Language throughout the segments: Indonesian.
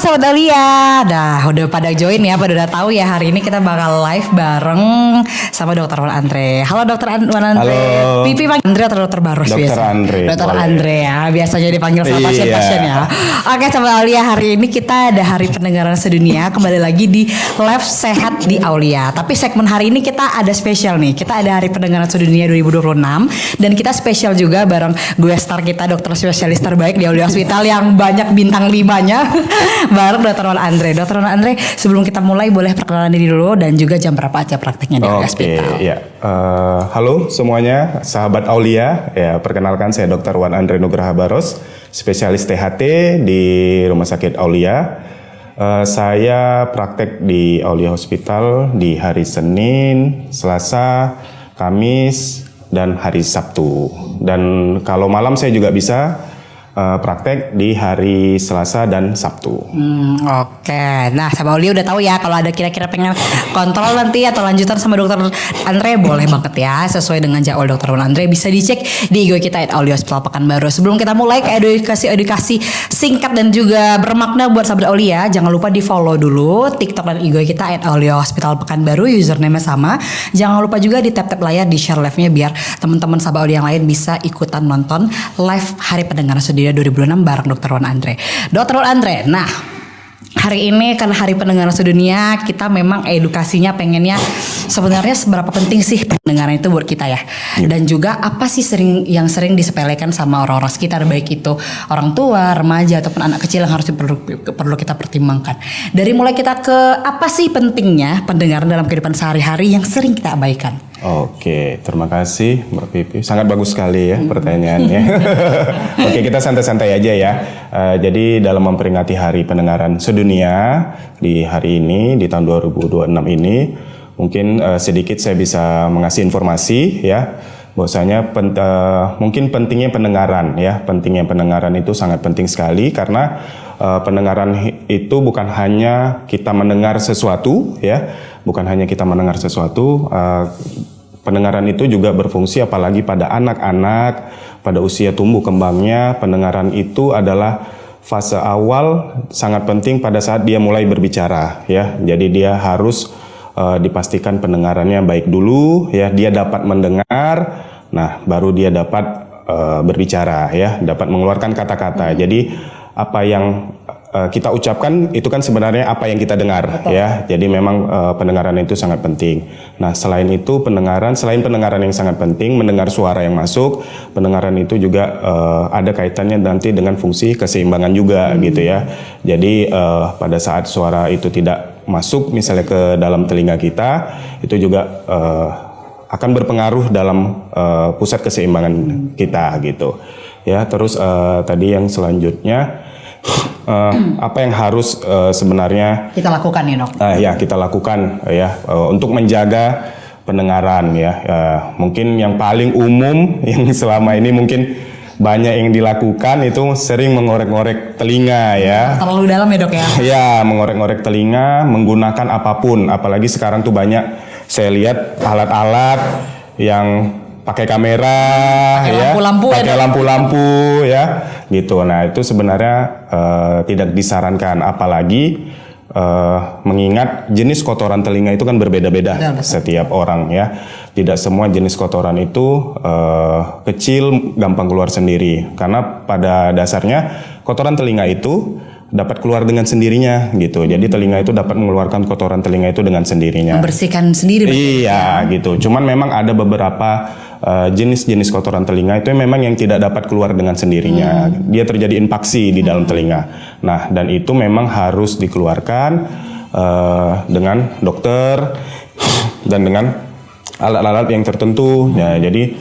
Sahabat Aulia, udah pada join ya, pada udah tahu ya hari ini kita bakal live bareng sama Dokter Wan Andre. Halo Dokter Wan Andre. Halo. Pipi panggil Andre atau Dokter Barus Dokter biasa? Andre. Dokter boleh. Andre ya, biasanya dipanggil sama pasien-pasien ya. Oke Sahabat Aulia, hari ini kita ada Hari Pendengaran Sedunia, kembali lagi di Live Sehat di Aulia. Tapi segmen hari ini kita ada spesial nih, kita ada Hari Pendengaran Sedunia 2026 dan kita spesial juga bareng gue star kita, dokter spesialis terbaik di Aulia Hospital yang banyak bintang 5-nya. Bareng Dokter Wan Andre. Dokter Wan Andre, sebelum kita mulai boleh perkenalan diri dulu dan juga jam berapa aja prakteknya di Aulia Hospital. Ya. Halo semuanya, sahabat Aulia. Ya, perkenalkan saya Dokter Wan Andre Nugraha Baros, spesialis THT di Rumah Sakit Aulia. Saya praktek di Aulia Hospital di hari Senin, Selasa, Kamis, dan hari Sabtu. Dan kalau malam saya juga bisa praktek di hari Selasa dan Sabtu. Oke. Nah, sama Aulia udah tahu ya kalau ada kira-kira pengen kontrol nanti atau lanjutan sama Dokter Andre boleh banget ya, sesuai dengan jadwal Dokter Andre bisa dicek di IG kita @Aulia Hospital Pekanbaru. Sebelum kita mulai ke edukasi singkat dan juga bermakna buat sahabat Aulia, jangan lupa di follow dulu TikTok dan IG kita @Aulia Hospital Pekanbaru, username-nya sama. Jangan lupa juga di tap-tap layar di share live-nya biar teman-teman sahabat Aulia yang lain bisa ikutan nonton live Hari Pendengaran Sedunia 2026 bareng Dokter Wan Andre. Dokter Wan Andre, nah hari ini karena Hari Pendengaran Sedunia, kita memang edukasinya pengennya sebenarnya seberapa penting sih pendengaran itu buat kita ya. Dan juga apa sih yang sering disepelekan sama orang-orang sekitar, baik itu orang tua, remaja ataupun anak kecil yang harus perlu kita pertimbangkan. Dari mulai kita ke apa sih pentingnya pendengaran dalam kehidupan sehari-hari yang sering kita abaikan. Oke, terima kasih Mbak Pipi. Sangat bagus sekali ya pertanyaannya. Oke, kita santai-santai aja ya. Jadi dalam memperingati Hari Pendengaran Sedunia di hari ini, di tahun 2026 ini, mungkin sedikit saya bisa mengasih informasi ya. Bahwasanya mungkin pentingnya pendengaran ya. Pentingnya pendengaran itu sangat penting sekali karena pendengaran itu bukan hanya kita mendengar sesuatu ya. Bukan hanya kita mendengar sesuatu, pendengaran itu juga berfungsi apalagi pada anak-anak, pada usia tumbuh kembangnya. Pendengaran itu adalah fase awal sangat penting pada saat dia mulai berbicara ya. Jadi dia harus dipastikan pendengarannya baik dulu ya, dia dapat mendengar, nah baru dia dapat berbicara ya, dapat mengeluarkan kata-kata. Jadi apa yang kita ucapkan itu kan sebenarnya apa yang kita dengar. Betul. Ya. Jadi memang pendengaran itu sangat penting. Nah, selain itu selain pendengaran yang sangat penting, mendengar suara yang masuk, pendengaran itu juga ada kaitannya nanti dengan fungsi keseimbangan juga gitu ya. Jadi pada saat suara itu tidak masuk misalnya ke dalam telinga kita, itu juga akan berpengaruh dalam pusat keseimbangan kita gitu. Ya, terus tadi yang selanjutnya apa yang harus sebenarnya kita lakukan nih dok? Ya kita lakukan ya untuk menjaga pendengaran ya. Mungkin yang paling umum yang selama ini mungkin banyak yang dilakukan itu sering mengorek-ngorek telinga ya. Terlalu dalam ya dok ya? Ya, mengorek-ngorek telinga menggunakan apapun. Apalagi sekarang tuh banyak saya lihat alat-alat yang pakai kamera, pakai lampu-lampu ya, gitu. Nah itu sebenarnya tidak disarankan, apalagi mengingat jenis kotoran telinga itu kan berbeda-beda setiap orang ya. Tidak semua jenis kotoran itu kecil, gampang keluar sendiri. Karena pada dasarnya kotoran telinga itu dapat keluar dengan sendirinya gitu. Jadi telinga itu dapat mengeluarkan kotoran telinga itu dengan sendirinya. Membersihkan sendiri. Iya gitu. Cuman memang ada beberapa jenis-jenis kotoran telinga itu memang yang tidak dapat keluar dengan sendirinya. Dia terjadi infaksi di dalam telinga. Nah, dan itu memang harus dikeluarkan dengan dokter dan dengan alat-alat yang tertentu. Ya, jadi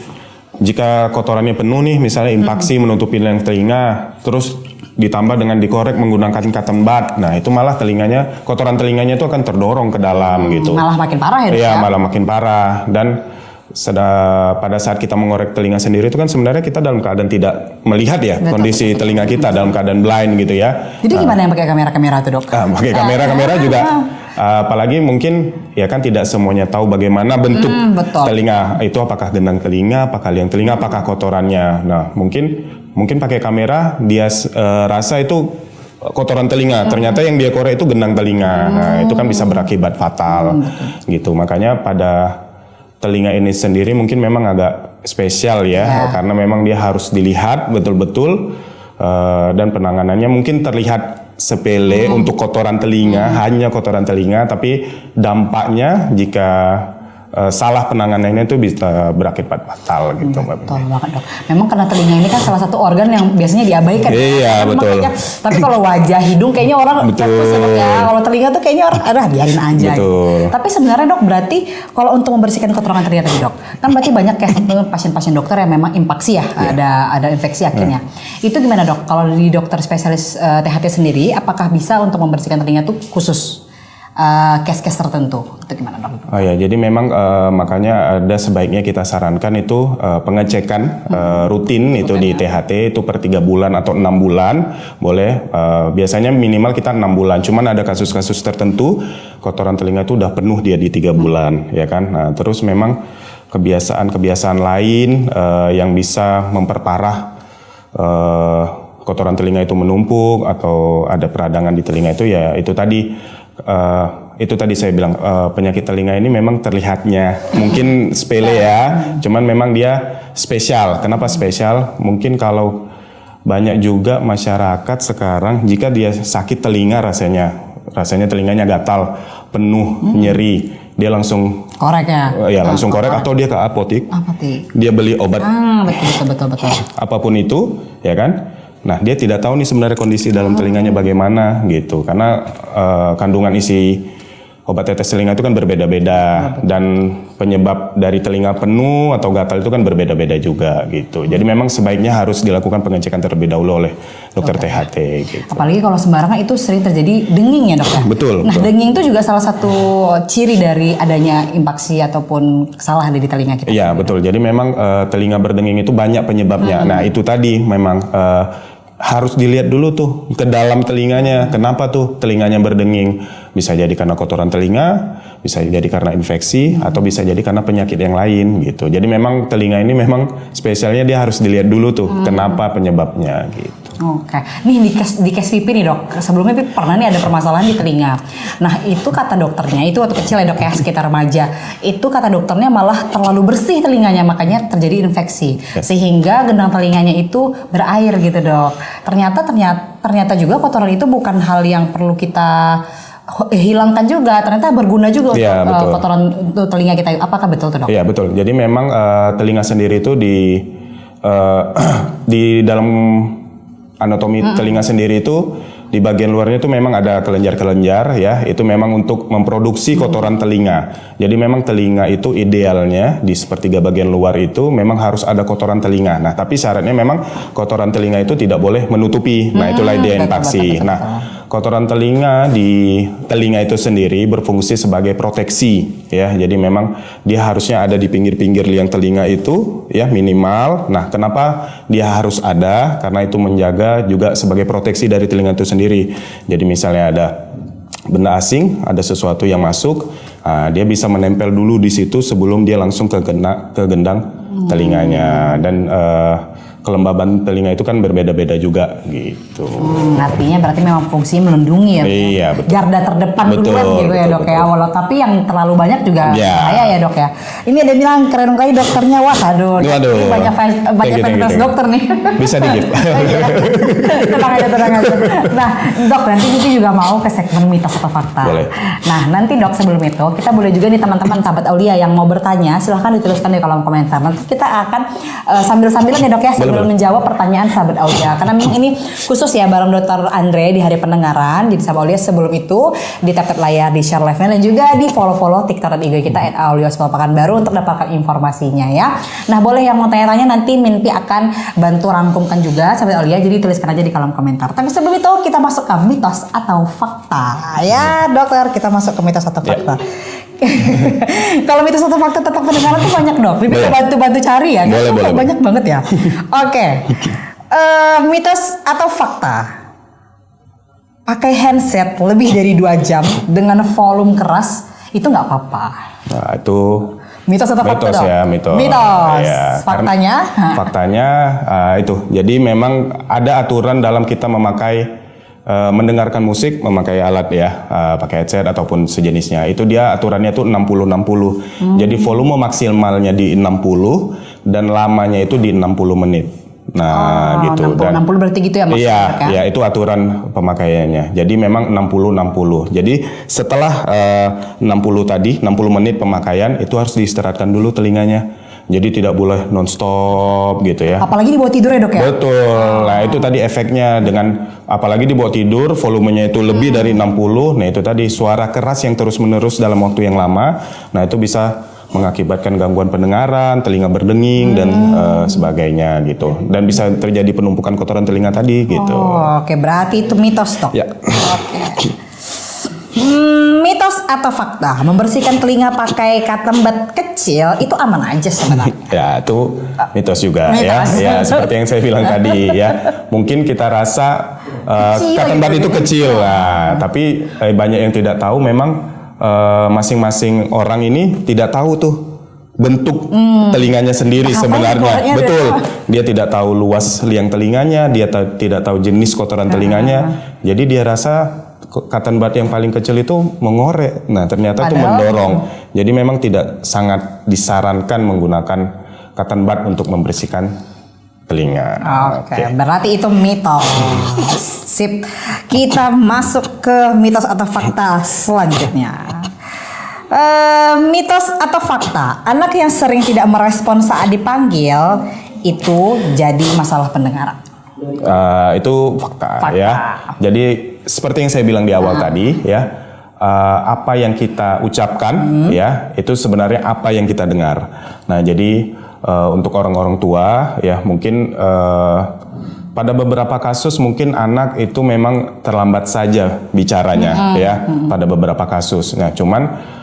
jika kotorannya penuh nih, misalnya infaksi menutupi telinga, terus ditambah dengan dikorek menggunakan cotton bud. Nah, itu malah kotoran telinganya itu akan terdorong ke dalam gitu. Malah makin parah ya? Iya, malah makin parah. Dan pada saat kita mengorek telinga sendiri itu kan sebenarnya kita dalam keadaan tidak melihat ya. Betul, kondisi telinga kita dalam keadaan blind gitu ya. Jadi gimana yang pakai kamera tuh dok? Pakai kamera juga apalagi mungkin ya kan tidak semuanya tahu bagaimana bentuk telinga itu, apakah gendang telinga, apakah liang telinga, apakah kotorannya. Nah mungkin pakai kamera dia rasa itu kotoran telinga. Ternyata yang dia korek itu gendang telinga. Nah, itu kan bisa berakibat fatal. Gitu. Makanya pada telinga ini sendiri mungkin memang agak spesial ya. Karena memang dia harus dilihat betul-betul dan penanganannya mungkin terlihat sepele untuk kotoran telinga, hanya kotoran telinga, tapi dampaknya jika salah penanganannya itu bisa berakibat fatal gitu Mbak. Betul banget dok. Memang karena telinga ini kan salah satu organ yang biasanya diabaikan. Iya betul. Makanya, tapi kalau wajah, hidung kayaknya orang fokus ya. Kalau telinga tuh kayaknya orang biarin aja. Gitu. Tapi sebenarnya dok berarti kalau untuk membersihkan kotoran telinga tadi dok, kan berarti banyak kayak pasien-pasien dokter yang memang infaksi ya, ada infeksi akhirnya. Itu gimana dok? Kalau di dokter spesialis THT sendiri, apakah bisa untuk membersihkan telinga tuh khusus? Case-case tertentu itu gimana dok? Oh ya, jadi memang makanya ada sebaiknya kita sarankan itu pengecekan rutin itu di THT itu per 3 bulan atau 6 bulan boleh. Biasanya minimal kita 6 bulan. Cuman ada kasus-kasus tertentu kotoran telinga itu udah penuh dia di 3 bulan, ya kan? Nah, terus memang kebiasaan-kebiasaan lain yang bisa memperparah kotoran telinga itu menumpuk atau ada peradangan di telinga itu ya itu tadi saya bilang penyakit telinga ini memang terlihatnya mungkin sepele ya, cuman memang dia spesial. Kenapa spesial? Mungkin kalau banyak juga masyarakat sekarang jika dia sakit telinga rasanya telinganya gatal, penuh, nyeri, dia langsung korek ya? Langsung korek atau dia ke apotik. Dia beli obat. Betul. Apapun itu, ya kan? Nah, dia tidak tahu nih sebenarnya kondisi dalam telinganya bagaimana gitu. Karena kandungan isi obat tetes telinga itu kan berbeda-beda dan penyebab dari telinga penuh atau gatal itu kan berbeda-beda juga gitu. Jadi memang sebaiknya harus dilakukan pengecekan terlebih dahulu oleh dokter THT gitu. Apalagi kalau sembarangan itu sering terjadi denging ya dok ya? Betul. Nah denging itu juga salah satu ciri dari adanya infaksi ataupun kesalahan di telinga kita. Iya betul. Jadi memang telinga berdenging itu banyak penyebabnya. Nah itu tadi memang harus dilihat dulu tuh ke dalam telinganya. Kenapa tuh telinganya berdenging? Bisa jadi karena kotoran telinga, bisa jadi karena infeksi, atau bisa jadi karena penyakit yang lain gitu. Jadi memang telinga ini memang spesialnya dia harus dilihat dulu tuh kenapa penyebabnya gitu. Oke, nih di case Pipi nih dok, sebelumnya Pipi pernah nih ada permasalahan di telinga. Nah itu kata dokternya, itu waktu kecil ya dok ya, sekitar remaja. Itu kata dokternya malah terlalu bersih telinganya, makanya terjadi infeksi. Sehingga gendang telinganya itu berair gitu dok. Ternyata juga kotoran itu bukan hal yang perlu kita hilangkan juga, ternyata berguna juga untuk kotoran untuk telinga kita. Apakah betul tuh dok? Iya betul, jadi memang telinga sendiri itu di dalam anatomi telinga sendiri itu di bagian luarnya itu memang ada kelenjar-kelenjar ya, itu memang untuk memproduksi kotoran telinga. Jadi memang telinga itu idealnya di sepertiga bagian luar itu memang harus ada kotoran telinga. Nah, tapi syaratnya memang kotoran telinga itu tidak boleh menutupi. Nah, itulah dia infaksi. Nah, kotoran telinga di telinga itu sendiri berfungsi sebagai proteksi ya. Jadi memang dia harusnya ada di pinggir-pinggir liang telinga itu ya minimal. Nah, kenapa dia harus ada? Karena itu menjaga juga sebagai proteksi dari telinga itu sendiri. Jadi misalnya ada benda asing, ada sesuatu yang masuk, dia bisa menempel dulu di situ sebelum dia langsung ke gendang telinganya. Dan kelembaban telinga itu kan berbeda-beda juga gitu. Artinya berarti memang fungsi melindungi ya. Iya, betul. Garda terdepan duluan gitu ya dok ya. Walau tapi yang terlalu banyak juga bahaya ya dok ya. Ini ada bilang keren kali dokternya, wah aduh. Ini banyak fans dokter nih. Bisa dikit. Tenang aja. Nah dok nanti kita juga mau ke segmen mitos atau fakta. Boleh. Nah nanti dok sebelum itu kita boleh juga nih teman-teman sahabat Aulia yang mau bertanya silahkan dituliskan di kolom komentar. Nanti kita akan sambil-sambilan ya dok ya. Sebelum menjawab pertanyaan sahabat Aulia, karena memang ini khusus ya bareng Dokter Andre di hari pendengaran. Jadi sahabat Aulia sebelum itu di tap layar, di share live-nya dan juga di follow TikTok dan IG kita @auliospekan_baru untuk dapatkan informasinya ya. Nah boleh yang mau tanya-tanya nanti Minpi akan bantu rangkumkan juga sahabat Aulia. Jadi tuliskan aja di kolom komentar. Tapi sebelum itu kita masuk ke mitos atau fakta ya dokter. Kita masuk ke mitos atau fakta. Kalau mitos atau fakta tentang pendengaran tuh banyak dok. Bibi bantu cari ya. Boleh. Banyak banget ya. Oke. Mitos atau fakta? Pakai handset lebih dari 2 jam dengan volume keras itu nggak apa-apa. Nah itu mitos atau fakta dok? Ya, mitos. Ya, faktanya? Faktanya itu. Jadi memang ada aturan dalam kita memakai mendengarkan musik memakai alat ya, pakai headset ataupun sejenisnya. Itu dia aturannya tuh 60-60. Jadi volume maksimalnya di 60 dan lamanya itu di 60 menit. Nah, gitu. 60 berarti gitu ya Mas? Iya, itu aturan pemakaiannya. Jadi memang 60-60. Jadi setelah 60 tadi, 60 menit pemakaian itu harus diistirahatkan dulu telinganya. Jadi tidak boleh nonstop gitu ya. Apalagi dibawa tidur ya dok ya? Betul. Nah itu tadi efeknya dengan apalagi dibawa tidur, volumenya itu lebih dari 60. Nah itu tadi suara keras yang terus menerus dalam waktu yang lama. Nah itu bisa mengakibatkan gangguan pendengaran, telinga berdenging dan sebagainya gitu. Dan bisa terjadi penumpukan kotoran telinga tadi gitu. Oke, berarti itu mitos dok. Ya. Oke. Mitos atau fakta membersihkan telinga pakai cotton kecil itu aman aja sebenarnya? Ya itu mitos juga mitos. ya seperti yang saya bilang tadi ya, mungkin kita rasa cotton bud itu kecil lah, tapi banyak yang tidak tahu memang masing-masing orang ini tidak tahu tuh bentuk telinganya sendiri sebenarnya. Betul. Dia tidak tahu luas liang telinganya, dia tidak tahu jenis kotoran telinganya. Jadi dia rasa cotton bud yang paling kecil itu mengorek. Nah, ternyata itu mendorong. Jadi memang tidak sangat disarankan menggunakan cotton bud untuk membersihkan telinga. Oke, berarti itu mitos. Sip. Kita masuk ke mitos atau fakta selanjutnya. Mitos atau fakta, anak yang sering tidak merespon saat dipanggil itu jadi masalah pendengaran. Itu fakta ya. Jadi seperti yang saya bilang di awal tadi ya, apa yang kita ucapkan ya itu sebenarnya apa yang kita dengar. Nah jadi untuk orang-orang tua ya mungkin pada beberapa kasus mungkin anak itu memang terlambat saja bicaranya ya pada beberapa kasus. Nah cuman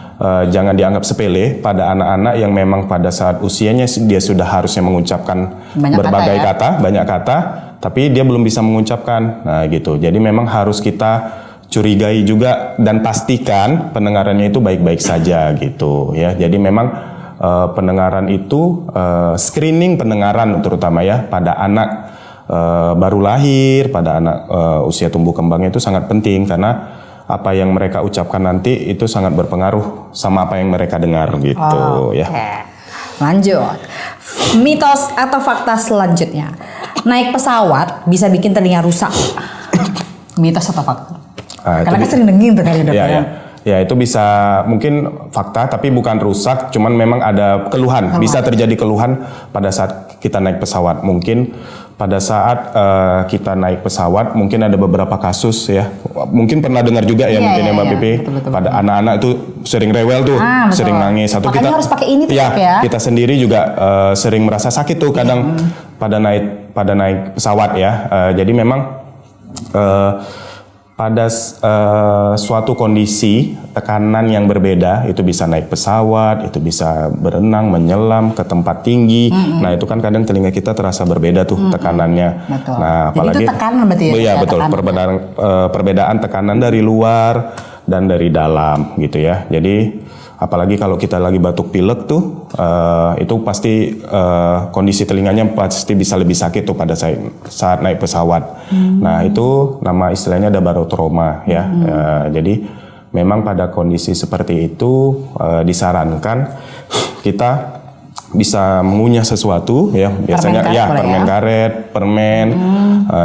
jangan dianggap sepele pada anak-anak yang memang pada saat usianya dia sudah harusnya mengucapkan berbagai kata, banyak kata, tapi dia belum bisa mengucapkan. Nah gitu. Jadi memang harus kita curigai juga dan pastikan pendengarannya itu baik-baik saja gitu ya. Jadi memang pendengaran itu screening pendengaran terutama ya pada anak baru lahir, pada anak usia tumbuh kembangnya itu sangat penting karena apa yang mereka ucapkan nanti itu sangat berpengaruh sama apa yang mereka dengar gitu ya. Lanjut. Mitos atau fakta selanjutnya. Naik pesawat bisa bikin telinga rusak. Mitos atau fakta? Karena kan sering dengar tuh kali Ya itu bisa mungkin fakta tapi bukan rusak, cuman memang ada keluhan. Bisa terjadi keluhan pada saat kita naik pesawat. Mungkin pada saat kita naik pesawat mungkin ada beberapa kasus ya. Mungkin pernah dengar juga ya mungkin ya Mbak Pipi. Betul. Pada anak-anak itu sering rewel tuh, sering nangis. Atau makanya kita harus pakai ini tuh ya. Kita sendiri juga sering merasa sakit tuh kadang pada naik pesawat ya. Jadi memang pada suatu kondisi tekanan yang berbeda itu bisa naik pesawat, itu bisa berenang, menyelam ke tempat tinggi. Nah itu kan kadang telinga kita terasa berbeda tuh tekanannya. Betul. Nah apalagi jadi itu tekanan berarti ya? Iya betul, perbedaan tekanan dari luar dan dari dalam gitu ya. Jadi apalagi kalau kita lagi batuk pilek tuh itu pasti kondisi telinganya pasti bisa lebih sakit tuh pada saat naik pesawat. Nah itu nama istilahnya ada barotrauma ya. Jadi memang pada kondisi seperti itu disarankan kita bisa mengunyah sesuatu ya biasanya permen karet, permen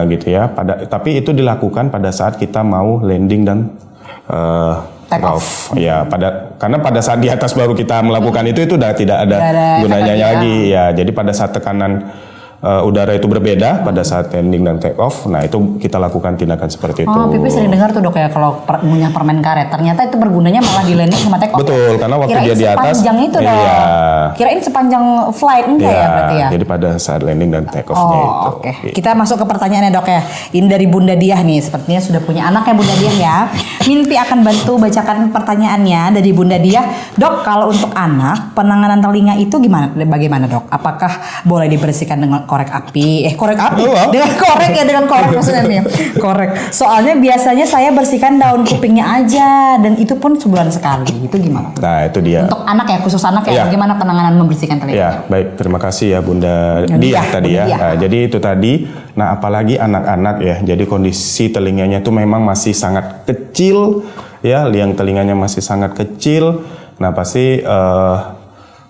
gitu ya. Tapi itu dilakukan pada saat kita mau landing dan take off. Ya, karena pada saat di atas baru kita melakukan itu udah tidak ada gunanya lagi ya. Jadi pada saat tekanan udara itu berbeda pada saat landing dan take off, nah itu kita lakukan tindakan seperti itu. Pipi sering dengar tuh dok ya kalau ngunyah permen karet, ternyata itu bergunanya malah di landing sama take off. Betul, karena waktu dia di atas. Sepanjang itu dong. Kirain sepanjang flight enggak ya berarti ya? Jadi pada saat landing dan take off-nya itu. Oke. Kita masuk ke pertanyaannya dok ya. Ini dari Bunda Diah nih, sepertinya sudah punya anak ya Bunda Diah ya. Mimpi akan bantu bacakan pertanyaannya dari Bunda Diah. Dok, kalau untuk anak penanganan telinga itu bagaimana dok? Apakah boleh dibersihkan dengan korek api. Korek api. Oh, wow. Dengan korek maksudnya nih. Korek. Soalnya biasanya saya bersihkan daun kupingnya aja dan itu pun sebulan sekali. Itu gimana? Nah, itu dia. Untuk anak ya, khusus anak ya, Iya. bagaimana penanganan membersihkan telinga? Ya, baik. Terima kasih ya Bunda Bunda Diah Diah, tadi Bunda ya. Diah. Nah, jadi itu tadi. Nah, apalagi anak-anak ya. Jadi kondisi telinganya itu memang masih sangat kecil ya, liang telinganya masih sangat kecil. Nah, pasti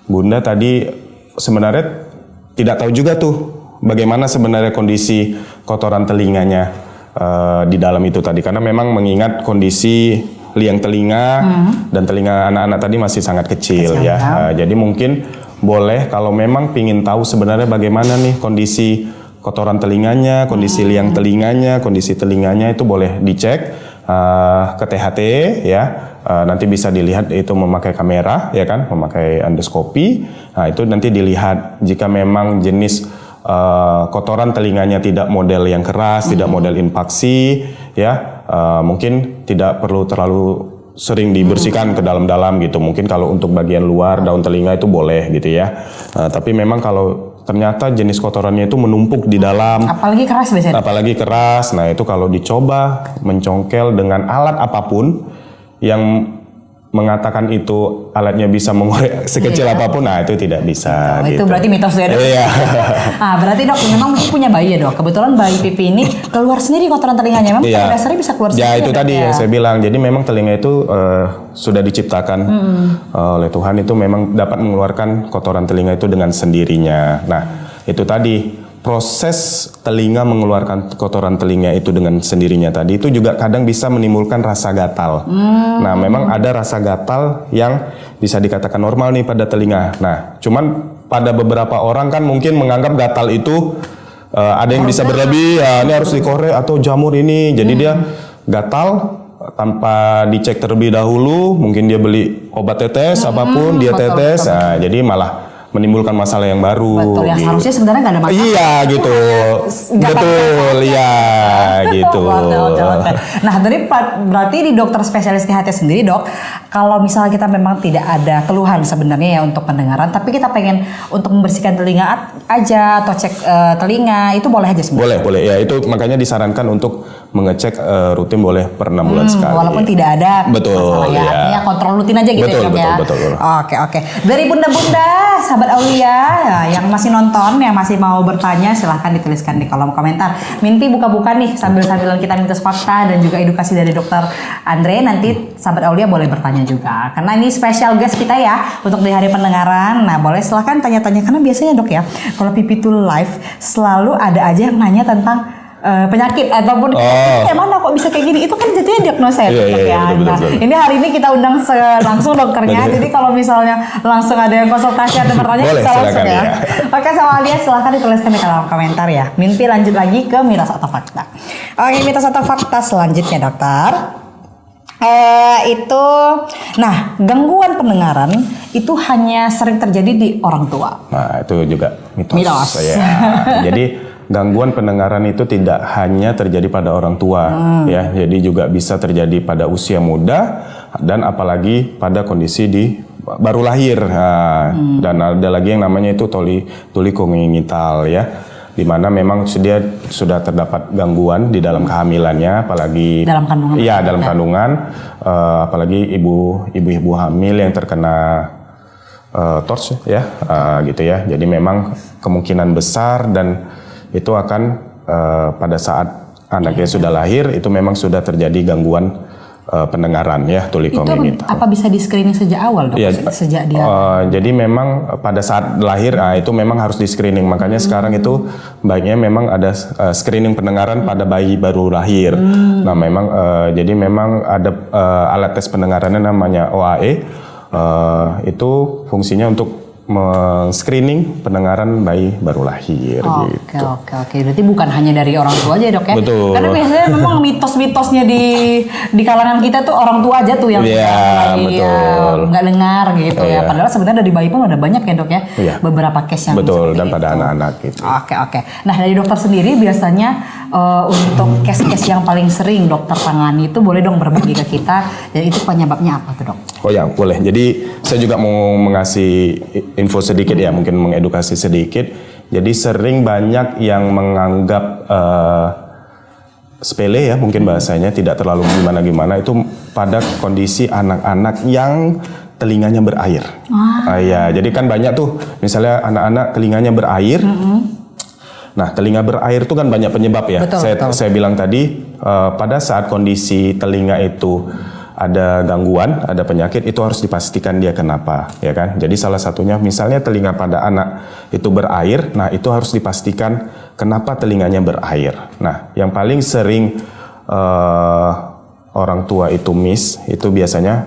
Bunda tadi sebenarnya tidak tahu juga tuh bagaimana sebenarnya kondisi kotoran telinganya di dalam itu tadi, karena memang mengingat kondisi liang telinga dan telinga anak-anak tadi masih sangat kecil ya. Jadi mungkin boleh kalau memang pingin tahu sebenarnya bagaimana nih kondisi kotoran telinganya, kondisi liang telinganya, kondisi telinganya itu boleh dicek ke THT ya. Nanti bisa dilihat itu memakai kamera ya kan, memakai endoskopi. Nah, itu nanti dilihat jika memang jenis kotoran telinganya tidak model yang keras, tidak model impaksi ya, mungkin tidak perlu terlalu sering dibersihkan ke dalam-dalam gitu. Mungkin kalau untuk bagian luar daun telinga itu boleh gitu ya. Tapi memang kalau ternyata jenis kotorannya itu menumpuk di dalam, Apalagi keras biasanya. apalagi keras, nah itu kalau dicoba mencongkel dengan alat apapun yang mengatakan itu alatnya bisa mengorek sekecil apapun, nah itu tidak bisa. Itu gitu. berarti mitos ya, Dok. Iya. Berarti Dok memang punya bayi ya, Dok. Kebetulan bayi Pipi ini keluar sendiri kotoran telinganya. Memang pada dasarnya bisa keluar sendiri. Ya itu Dok, tadi ya? yang saya bilang. Jadi memang telinga itu sudah diciptakan oleh Tuhan, itu memang dapat mengeluarkan kotoran telinga itu dengan sendirinya. Nah itu tadi proses telinga mengeluarkan kotoran telinga itu dengan sendirinya tadi itu juga kadang bisa menimbulkan rasa gatal. Nah, memang ada rasa gatal yang bisa dikatakan normal nih pada telinga. Nah, cuman pada beberapa orang kan mungkin menganggap gatal itu ada yang bisa berlebih, ya, ini harus dikorek atau jamur ini. Jadi dia gatal tanpa dicek terlebih dahulu, mungkin dia beli obat tetes apapun, dia tetes. Nah, jadi malah menimbulkan masalah yang baru. Betul, yang seharusnya sebenarnya nggak ada masalah. Iya gitu, betul, iya gitu. Oke. Nah, tadi berarti di dokter spesialis THT sendiri, Dok, kalau misalnya kita memang tidak ada keluhan sebenarnya ya untuk pendengaran, tapi kita pengen untuk membersihkan telinga aja atau cek telinga, itu boleh aja sebenarnya. Boleh ya, itu makanya disarankan untuk mengecek rutin boleh per 6 bulan sekali. Walaupun tidak ada masalah ya, artinya kontrol rutin aja gitu betul, ya, Dok ya. Betul. Oke. Dari bunda-bunda, sahabat Aulia ya, yang masih nonton, yang masih mau bertanya, silahkan dituliskan di kolom komentar. Mimpi buka-buka nih sambil-sambilan kita mitos fakta dan juga edukasi dari Dokter Andre. Nanti sahabat Aulia boleh bertanya juga, karena ini special guest kita ya untuk di hari pendengaran. Nah, boleh silahkan tanya-tanya, karena biasanya Dok ya, kalau Pipi Tool Live selalu ada aja yang nanya tentang penyakit ataupun mana kok bisa kayak gini, itu kan jadinya diagnosa ya, Dok ya. Nah, ini hari ini kita undang langsung dokternya, jadi kalau misalnya langsung ada yang konsultasi atau pertanyaan boleh, bisa langsung ya. Oke, sama Alia silahkan dituliskan di kolom komentar ya. Mimpi lanjut lagi ke mitos atau fakta. Oke, mitos atau fakta selanjutnya, Dokter. Gangguan pendengaran itu hanya sering terjadi di orang tua. Nah, itu juga mitos. Ya. Jadi gangguan pendengaran itu tidak hanya terjadi pada orang tua ya, jadi juga bisa terjadi pada usia muda dan apalagi pada kondisi di baru lahir. Dan ada lagi yang namanya itu tuli kongenital ya, di mana memang dia sudah terdapat gangguan di dalam kehamilannya, apalagi dalam kandungan. Iya, dalam kandungan, apalagi ibu-ibu hamil yang terkena TORS ya, gitu ya. Jadi memang kemungkinan besar dan itu akan pada saat anaknya sudah lahir itu memang sudah terjadi gangguan pendengaran ya, tuli kongenital. Itu apa bisa di screening sejak awal, Dok? Ya, sejak dia. jadi memang pada saat lahir itu memang harus di screening. Makanya sekarang itu baiknya memang ada screening pendengaran pada bayi baru lahir. Nah memang jadi memang ada alat tes pendengarannya namanya OAE. Itu fungsinya untuk screening pendengaran bayi baru lahir gitu. Oke. Berarti bukan hanya dari orang tua aja, Dok ya. Betul. Karena biasanya memang mitos-mitosnya di kalangan kita tuh orang tua aja tuh yang nggak dengar gitu ya. Padahal sebenarnya dari bayi pun ada banyak ya, Dok ya. Beberapa case yang betul, dan pada anak-anak gitu. Oke. Nah, dari dokter sendiri biasanya untuk case-case yang paling sering dokter tangani itu boleh dong berbagi ke kita, dan itu penyebabnya apa tuh, Dok? Oh ya, boleh. Jadi saya juga mau mengasih info sedikit ya, mungkin mengedukasi sedikit. Jadi sering banyak yang menganggap sepele ya mungkin bahasanya, tidak terlalu gimana-gimana, itu pada kondisi anak-anak yang telinganya berair. Ya, jadi kan banyak tuh misalnya anak-anak telinganya berair. Nah, telinga berair itu kan banyak penyebab ya. Betul. Saya bilang tadi pada saat kondisi telinga itu ada gangguan, ada penyakit, itu harus dipastikan dia kenapa, ya kan? Jadi salah satunya misalnya telinga pada anak itu berair, nah itu harus dipastikan kenapa telinganya berair. Nah, yang paling sering orang tua itu miss, itu biasanya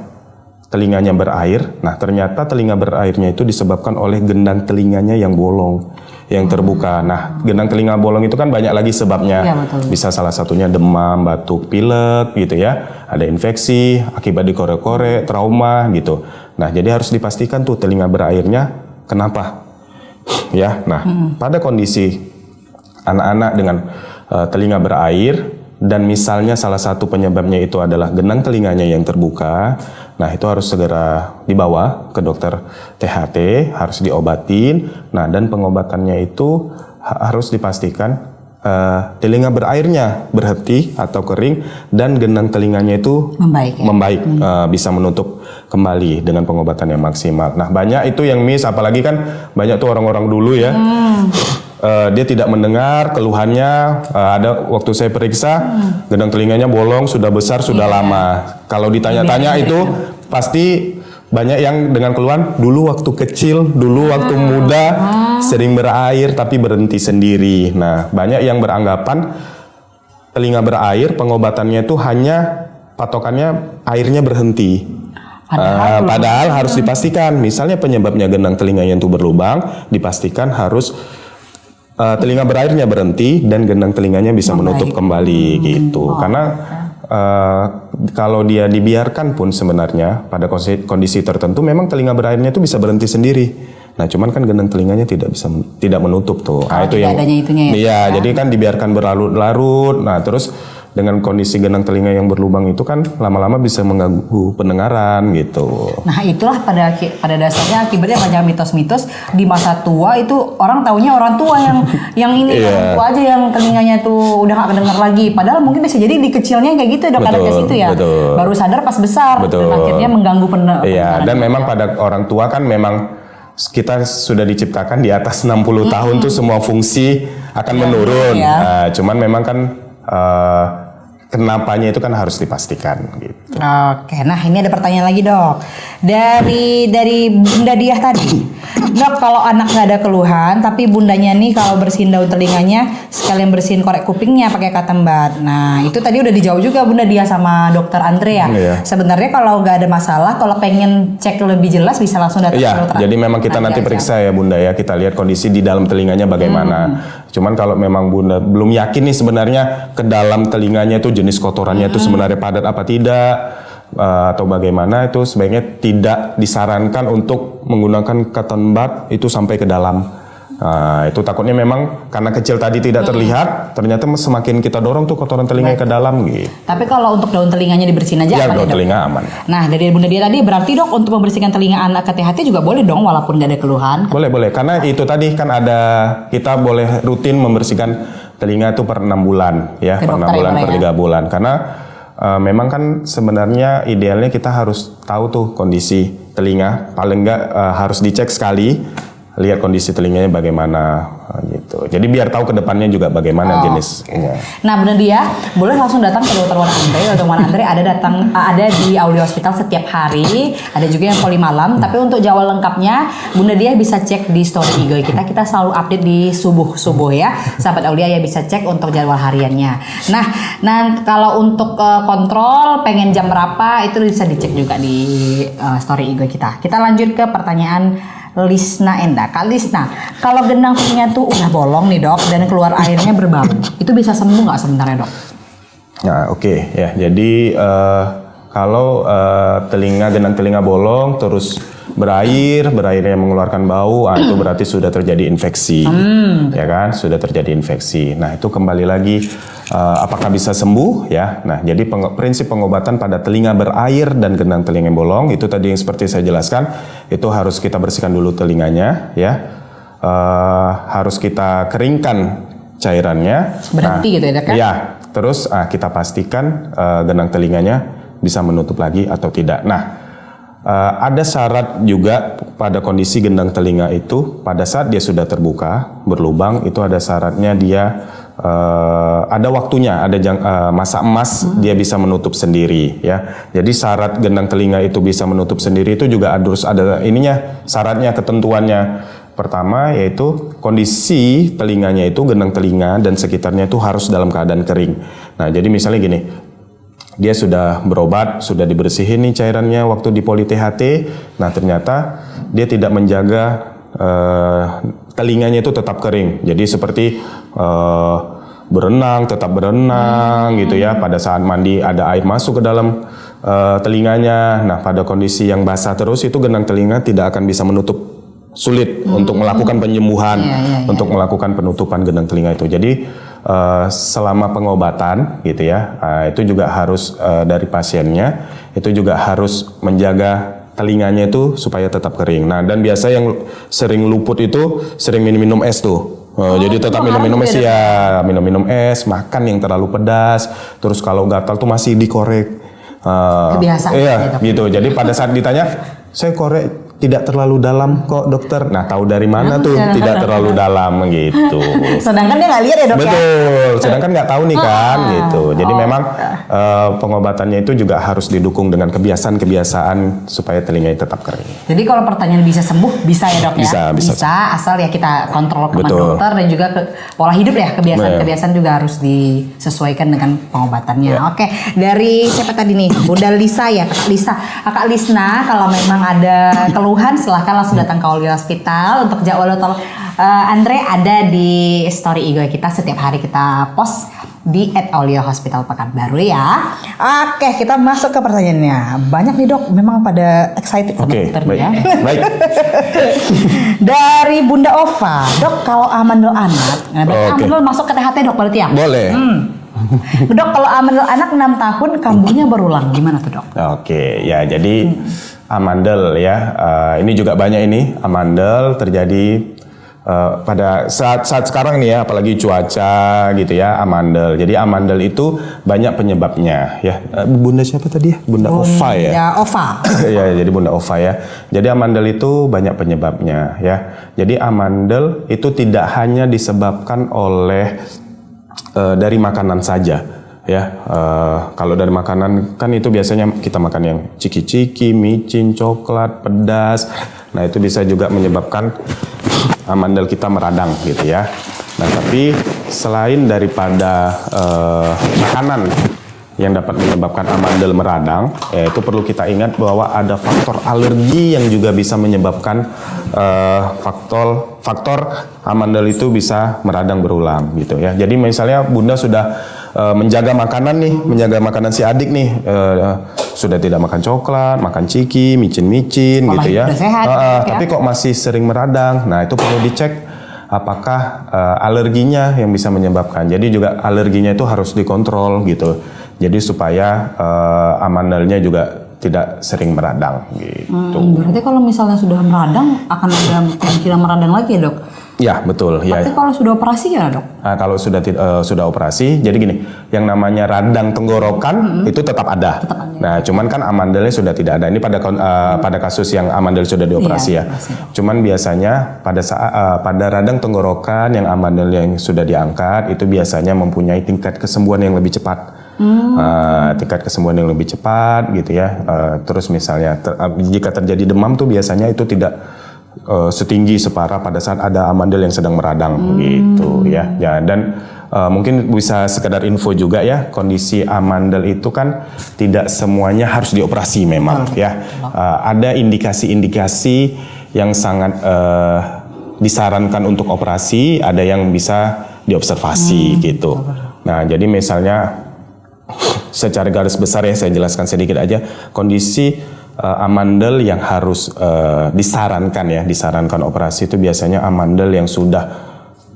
telinganya berair. Nah, ternyata telinga berairnya itu disebabkan oleh gendang telinganya yang bolong, yang terbuka. Nah, gendang telinga bolong itu kan banyak lagi sebabnya. Ya, betul. Bisa salah satunya demam, batuk, pilek gitu ya. Ada infeksi akibat dikorek-korek, trauma gitu. Nah, jadi harus dipastikan tuh telinga berairnya kenapa. Ya. Nah, pada kondisi anak-anak dengan telinga berair dan misalnya salah satu penyebabnya itu adalah gendang telinganya yang terbuka, nah itu harus segera dibawa ke dokter THT, harus diobatin. Nah, dan pengobatannya itu harus dipastikan telinga berairnya berhenti atau kering dan gendang telinganya itu membaik, bisa menutup kembali dengan pengobatan yang maksimal. Nah, banyak itu yang miss, apalagi kan banyak tuh orang-orang dulu ya. Dia tidak mendengar keluhannya, ada waktu saya periksa gendang telinganya bolong, sudah besar, sudah lama. Kalau ditanya-tanya itu pasti banyak yang dengan keluhan dulu waktu kecil, dulu waktu muda sering berair tapi berhenti sendiri. Nah, banyak yang beranggapan telinga berair pengobatannya itu hanya patokannya airnya berhenti. Padahal harus dipastikan, misalnya penyebabnya gendang telinganya itu berlubang, dipastikan harus telinga berairnya berhenti dan gendang telinganya bisa menutup kembali gitu. Karena kalau dia dibiarkan pun sebenarnya pada kondisi tertentu memang telinga berairnya itu bisa berhenti sendiri. Nah, cuman kan gendang telinganya tidak menutup tuh. Nah, itu yang iya, jadi kan dibiarkan berlarut-larut. Nah, terus dengan kondisi gendang telinga yang berlubang itu kan lama-lama bisa mengganggu pendengaran gitu. Nah, itulah pada dasarnya akibatnya banyak mitos-mitos di masa tua itu orang taunya orang tua yang ini orang tua aja yang telinganya tuh udah gak kedengar lagi. Padahal mungkin bisa jadi di kecilnya kayak gitu, ada ke situ ya. Betul. Baru sadar pas besar dan akhirnya mengganggu pendengaran. Iya, dan memang pada orang tua kan memang kita sudah diciptakan di atas 60 tahun tuh semua fungsi akan menurun. Cuman memang kan kenapanya itu kan harus dipastikan gitu. Oke, nah ini ada pertanyaan lagi, Dok. Dari Bunda Diah tadi. Dok, kalau anak nggak ada keluhan tapi bundanya nih kalau bersihin daun telinganya sekalian bersihin korek kupingnya pakai cotton bud. Nah, itu tadi udah dijawab juga Bunda Diah sama Dokter Andre ya. Sebenarnya kalau nggak ada masalah, kalau pengen cek lebih jelas bisa langsung datang ke dokter. Jadi memang kita nanti periksa ya Bunda ya, kita lihat kondisi di dalam telinganya bagaimana. Cuman kalau memang Bunda belum yakin nih sebenarnya ke dalam telinganya itu jenis kotorannya itu sebenarnya padat apa tidak, atau bagaimana, itu sebaiknya tidak disarankan untuk menggunakan cotton bud itu sampai ke dalam. Nah, itu takutnya memang karena kecil tadi tidak terlihat, ternyata semakin kita dorong tuh kotoran telinga ke dalam gitu. Tapi kalau untuk daun telinganya dibersihin aja aman daun telinga aman. Nah, dari Bunda Dia tadi berarti Dok untuk membersihkan telinga anak ke THT juga boleh dong walaupun gak ada keluhan? Boleh. Karena itu tadi kan ada, kita boleh rutin membersihkan telinga itu per 6 bulan ya, per 6 bulan, per 3 bulan. Karena memang kan sebenarnya idealnya kita harus tahu tuh kondisi telinga, paling enggak harus dicek sekali, lihat kondisi telinganya bagaimana gitu. Jadi biar tahu ke depannya juga bagaimana jenisnya. Nah, Bunda Dia boleh langsung datang ke Dokter Wan Andre. Dokter Wan Andre ada di Aulia Hospital setiap hari, ada juga yang poli malam. Tapi untuk jadwal lengkapnya Bunda Dia bisa cek di story IG kita. Kita selalu update di subuh ya. Sahabat Aulia ya bisa cek untuk jadwal hariannya. Nah kalau untuk kontrol pengen jam berapa itu bisa dicek juga di story IG kita. Kita lanjut ke pertanyaan Lisna Enda. Kak Lisna, kalau gendang telinga tuh udah bolong nih Dok dan keluar airnya berbau, itu bisa sembuh nggak sebenarnya Dok? Nah oke. Ya, jadi kalau gendang telinga bolong terus berairnya mengeluarkan bau, itu berarti sudah terjadi infeksi, ya kan? Sudah terjadi infeksi. Nah itu kembali lagi apakah bisa sembuh ya? Nah jadi prinsip pengobatan pada telinga berair dan gendang telinga bolong itu tadi yang seperti saya jelaskan, itu harus kita bersihkan dulu telinganya ya. harus kita keringkan cairannya. Berhenti gitu ya dok ya? Iya, terus kita pastikan genang telinganya bisa menutup lagi atau tidak. Nah, ada syarat juga pada kondisi gendang telinga itu, pada saat dia sudah terbuka, berlubang, itu ada syaratnya dia ada waktunya, ada masa emas dia bisa menutup sendiri ya. Jadi syarat gendang telinga itu bisa menutup sendiri itu juga harus ada ininya, syaratnya, ketentuannya. Pertama yaitu kondisi telinganya itu, gendang telinga dan sekitarnya itu harus dalam keadaan kering. Nah, jadi misalnya gini, dia sudah berobat, sudah dibersihin nih cairannya waktu di poli THT. Nah, ternyata dia tidak menjaga telinganya itu tetap kering. Jadi seperti berenang, tetap berenang gitu ya. Pada saat mandi ada air masuk ke dalam telinganya. Nah, pada kondisi yang basah terus itu gendang telinga tidak akan bisa menutup. Sulit untuk melakukan penyembuhan, untuk melakukan penutupan gendang telinga itu. Jadi selama pengobatan gitu ya, itu juga harus dari pasiennya itu juga harus menjaga telinganya itu supaya tetap kering. Nah, dan biasa yang sering luput itu sering minum es tuh. Jadi tetap minum es ya, minum es, makan yang terlalu pedas, terus kalau gatal tuh masih dikorek. Kebiasaan. Iya, gitu. Jadi pada saat ditanya, saya korek tidak terlalu dalam kok dokter. Nah, tahu dari mana tuh tidak terlalu dalam gitu. Sedangkan dia nggak lihat ya dok. Betul, sedangkan nggak tahu nih kan gitu. Jadi memang pengobatannya itu juga harus didukung dengan kebiasaan-kebiasaan supaya telinganya tetap kering. Jadi kalau pertanyaan bisa sembuh, bisa ya dok ya? Bisa, asal ya kita kontrol ke dokter dan juga pola hidup ya, kebiasaan-kebiasaan juga harus disesuaikan dengan pengobatannya. Oke, dari siapa tadi nih? Bunda Lisa ya, Kakak Lisa. Kakak Lisna, kalau memang ada keluhan silahkan langsung datang ke Olio Hospital. Untuk jadwal dokter Andre ada di story IG kita, setiap hari kita post di @oliohospital Pekanbaru ya. Oke, kita masuk ke pertanyaannya. Banyak nih dok, memang pada excited sama dokternya. Baik. Dari Bunda Ova, dok kalau amandel anak, amandel masuk ke THT dok berarti ya? Boleh. Dok kalau amandel anak 6 tahun kambuhnya berulang, gimana tuh dok? Oke, ya jadi amandel ya, ini juga banyak ini amandel terjadi pada saat sekarang nih ya, apalagi cuaca gitu ya, amandel. Jadi amandel itu banyak penyebabnya ya. Bunda siapa tadi ya? Bunda Ova ya? Ya, Ova. Ya, jadi Bunda Ova ya. Jadi amandel itu banyak penyebabnya ya. Jadi amandel itu tidak hanya disebabkan oleh dari makanan saja. Ya, kalau dari makanan kan itu biasanya kita makan yang ciki-ciki, micin, coklat, pedas. Nah, itu bisa juga menyebabkan amandel kita meradang gitu ya. Nah, tapi selain daripada makanan yang dapat menyebabkan amandel meradang, itu perlu kita ingat bahwa ada faktor alergi yang juga bisa menyebabkan faktor amandel itu bisa meradang berulang gitu ya. Jadi misalnya Bunda sudah menjaga makanan nih, menjaga makanan si adik nih, sudah tidak makan coklat, makan ciki, micin-micin gitu ya. Tapi kok masih sering meradang. Nah, itu perlu dicek apakah alerginya yang bisa menyebabkan. Jadi juga alerginya itu harus dikontrol gitu. Jadi supaya amandelnya juga tidak sering meradang gitu. Berarti kalau misalnya sudah meradang akan ada kemungkinan meradang lagi ya dok? Ya betul. Tapi kalau sudah operasi ya dok? Nah, kalau sudah operasi, jadi gini, yang namanya radang tenggorokan itu tetap ada. Nah, cuman kan amandelnya sudah tidak ada. Ini pada kasus yang amandel sudah dioperasi ya. Cuman biasanya pada radang tenggorokan yang amandel yang sudah diangkat itu biasanya mempunyai tingkat kesembuhan yang lebih cepat. Tingkat kesembuhan yang lebih cepat gitu ya. Terus misalnya jika terjadi demam tuh biasanya itu tidak setinggi separah pada saat ada amandel yang sedang meradang gitu ya. Dan mungkin bisa sekedar info juga ya, kondisi amandel itu kan tidak semuanya harus dioperasi memang ya. Ada indikasi-indikasi yang sangat disarankan untuk operasi, ada yang bisa diobservasi gitu. Nah, jadi misalnya secara garis besar ya saya jelaskan sedikit aja kondisi amandel yang harus disarankan operasi itu biasanya amandel yang sudah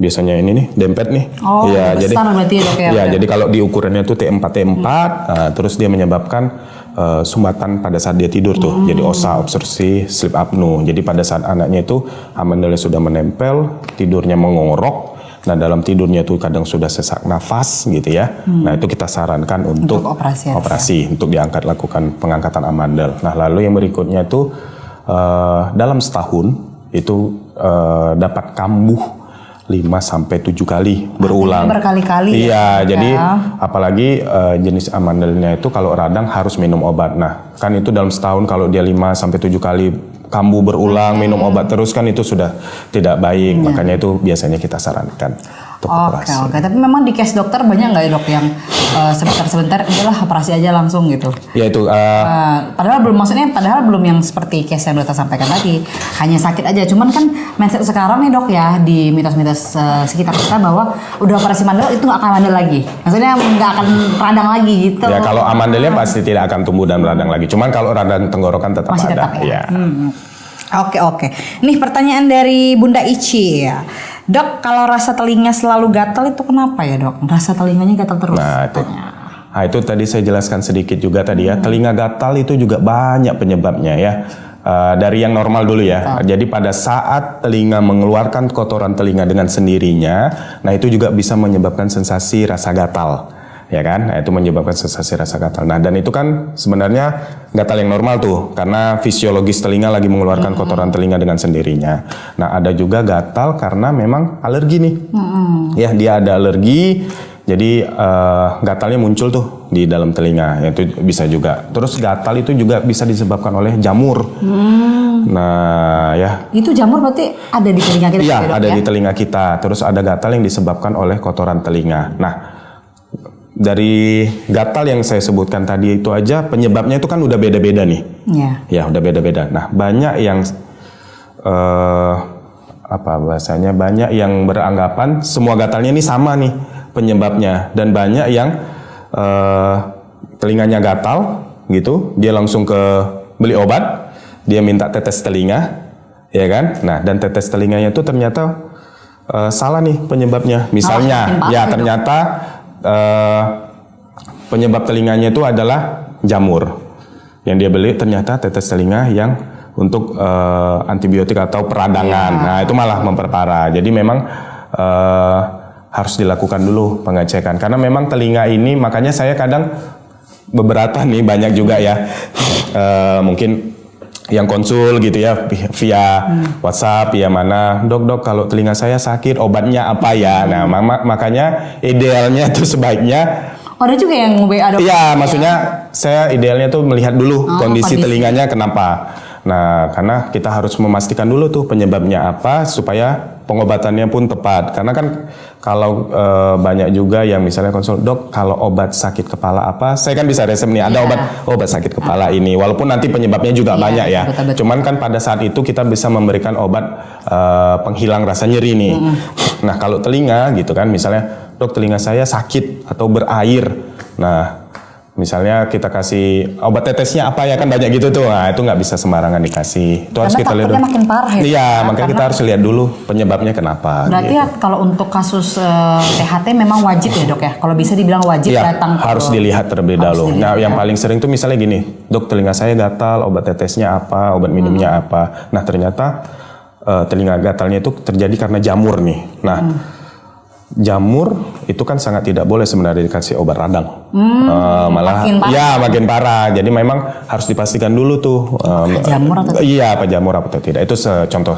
biasanya ini nih dempet nih. Ya, jadi besar berarti ya dok ya. Ya, jadi kalau di ukurannya itu T4 terus dia menyebabkan sumbatan pada saat dia tidur tuh. Jadi OSA, obstruksi sleep apnea. Jadi pada saat anaknya itu amandelnya sudah menempel, tidurnya mengorok. Nah dalam tidurnya tuh kadang sudah sesak nafas gitu ya. Nah itu kita sarankan untuk operasi untuk diangkat, lakukan pengangkatan amandel. Nah lalu yang berikutnya itu dalam setahun itu dapat kambuh 5-7 kali berulang. Berkali-kali. Iya, jadi apalagi jenis amandelnya itu kalau radang harus minum obat. Nah, kan itu dalam setahun kalau dia 5-7 kali kambuh berulang, minum obat terus kan itu sudah tidak baik. Makanya itu biasanya kita sarankan untuk operasi. Oke. Tapi memang di case dokter banyak nggak ya dok yang sebentar-sebentar udahlah operasi aja langsung gitu? Ya itu. Padahal belum yang seperti case yang dokter sampaikan tadi, hanya sakit aja. Cuman kan mindset sekarang nih dok ya di mitos-mitos sekitar kita bahwa udah operasi mandel itu nggak akan mandel lagi. Maksudnya nggak akan radang lagi gitu. Ya kalau amandelnya pasti tidak akan tumbuh dan radang lagi. Cuman kalau radang tenggorokan tetap masih ada. Tetap, ya. Oke. Nih pertanyaan dari Bunda Ici ya. Dok, kalau rasa telinga selalu gatal itu kenapa ya dok? Rasa telinganya gatal terus? Nah itu tadi saya jelaskan sedikit juga tadi ya. Telinga gatal itu juga banyak penyebabnya ya. Dari yang normal dulu ya. Jadi pada saat telinga mengeluarkan kotoran telinga dengan sendirinya, nah itu juga bisa menyebabkan sensasi rasa gatal. Ya kan, nah, itu menyebabkan sensasi rasa gatal. Nah dan itu kan sebenarnya gatal yang normal tuh, karena fisiologis telinga lagi mengeluarkan kotoran telinga dengan sendirinya. Nah ada juga gatal karena memang alergi nih, ya dia ada alergi, jadi gatalnya muncul tuh di dalam telinga, itu bisa juga. Terus gatal itu juga bisa disebabkan oleh jamur. Nah ya. Itu jamur berarti ada di telinga kita? Iya ada di telinga kita. Terus ada gatal yang disebabkan oleh kotoran telinga. Nah dari gatal yang saya sebutkan tadi itu aja penyebabnya itu kan udah beda-beda nih. Ya udah beda-beda. Nah banyak yang banyak yang beranggapan semua gatalnya ini sama nih penyebabnya, dan banyak yang telinganya gatal gitu, dia langsung ke beli obat, dia minta tetes telinga, ya kan? Nah dan tetes telinganya itu ternyata salah nih penyebabnya. Misalnya ternyata penyebab telinganya itu adalah jamur yang dia beli, ternyata tetes telinga yang untuk antibiotik atau peradangan. Nah itu malah memperparah. Jadi memang harus dilakukan dulu pengecekan, karena memang telinga ini, makanya saya kadang beberapa nih banyak juga ya mungkin yang konsul gitu ya via WhatsApp, via mana, dok kalau telinga saya sakit obatnya apa ya? Nah makanya idealnya tuh sebaiknya ada juga yang WA dok. Iya maksudnya saya idealnya tuh melihat dulu kondisi telinganya kenapa. Nah karena kita harus memastikan dulu tuh penyebabnya apa supaya pengobatannya pun tepat. Karena kan kalau banyak juga yang misalnya konsul, dok kalau obat sakit kepala apa, saya kan bisa resep nih, ada obat sakit kepala ini, walaupun nanti penyebabnya juga banyak ya. Betul. Cuman kan pada saat itu kita bisa memberikan obat penghilang rasa nyeri nih. Nah kalau telinga gitu kan, misalnya dok telinga saya sakit atau berair, nah misalnya kita kasih obat tetesnya apa ya, kan banyak gitu tuh. Nah itu nggak bisa sembarangan dikasih. Itu harus kita lihat dulu. Makin parah ya. Iya, makanya kita harus lihat dulu penyebabnya kenapa. Berarti gitu. Ya kalau untuk kasus THT memang wajib ya dok ya. Kalau bisa dibilang wajib datang. Harus dilihat terlebih dahulu. Nah yang paling sering tuh misalnya gini, dok telinga saya gatal, obat tetesnya apa, obat minumnya apa. Nah ternyata telinga gatalnya itu terjadi karena jamur nih. Nah jamur itu kan sangat tidak boleh sebenarnya dikasih obat radang. Malah makin parah. Jadi memang harus dipastikan dulu tuh jamur atau apa jamur atau tidak. Itu contoh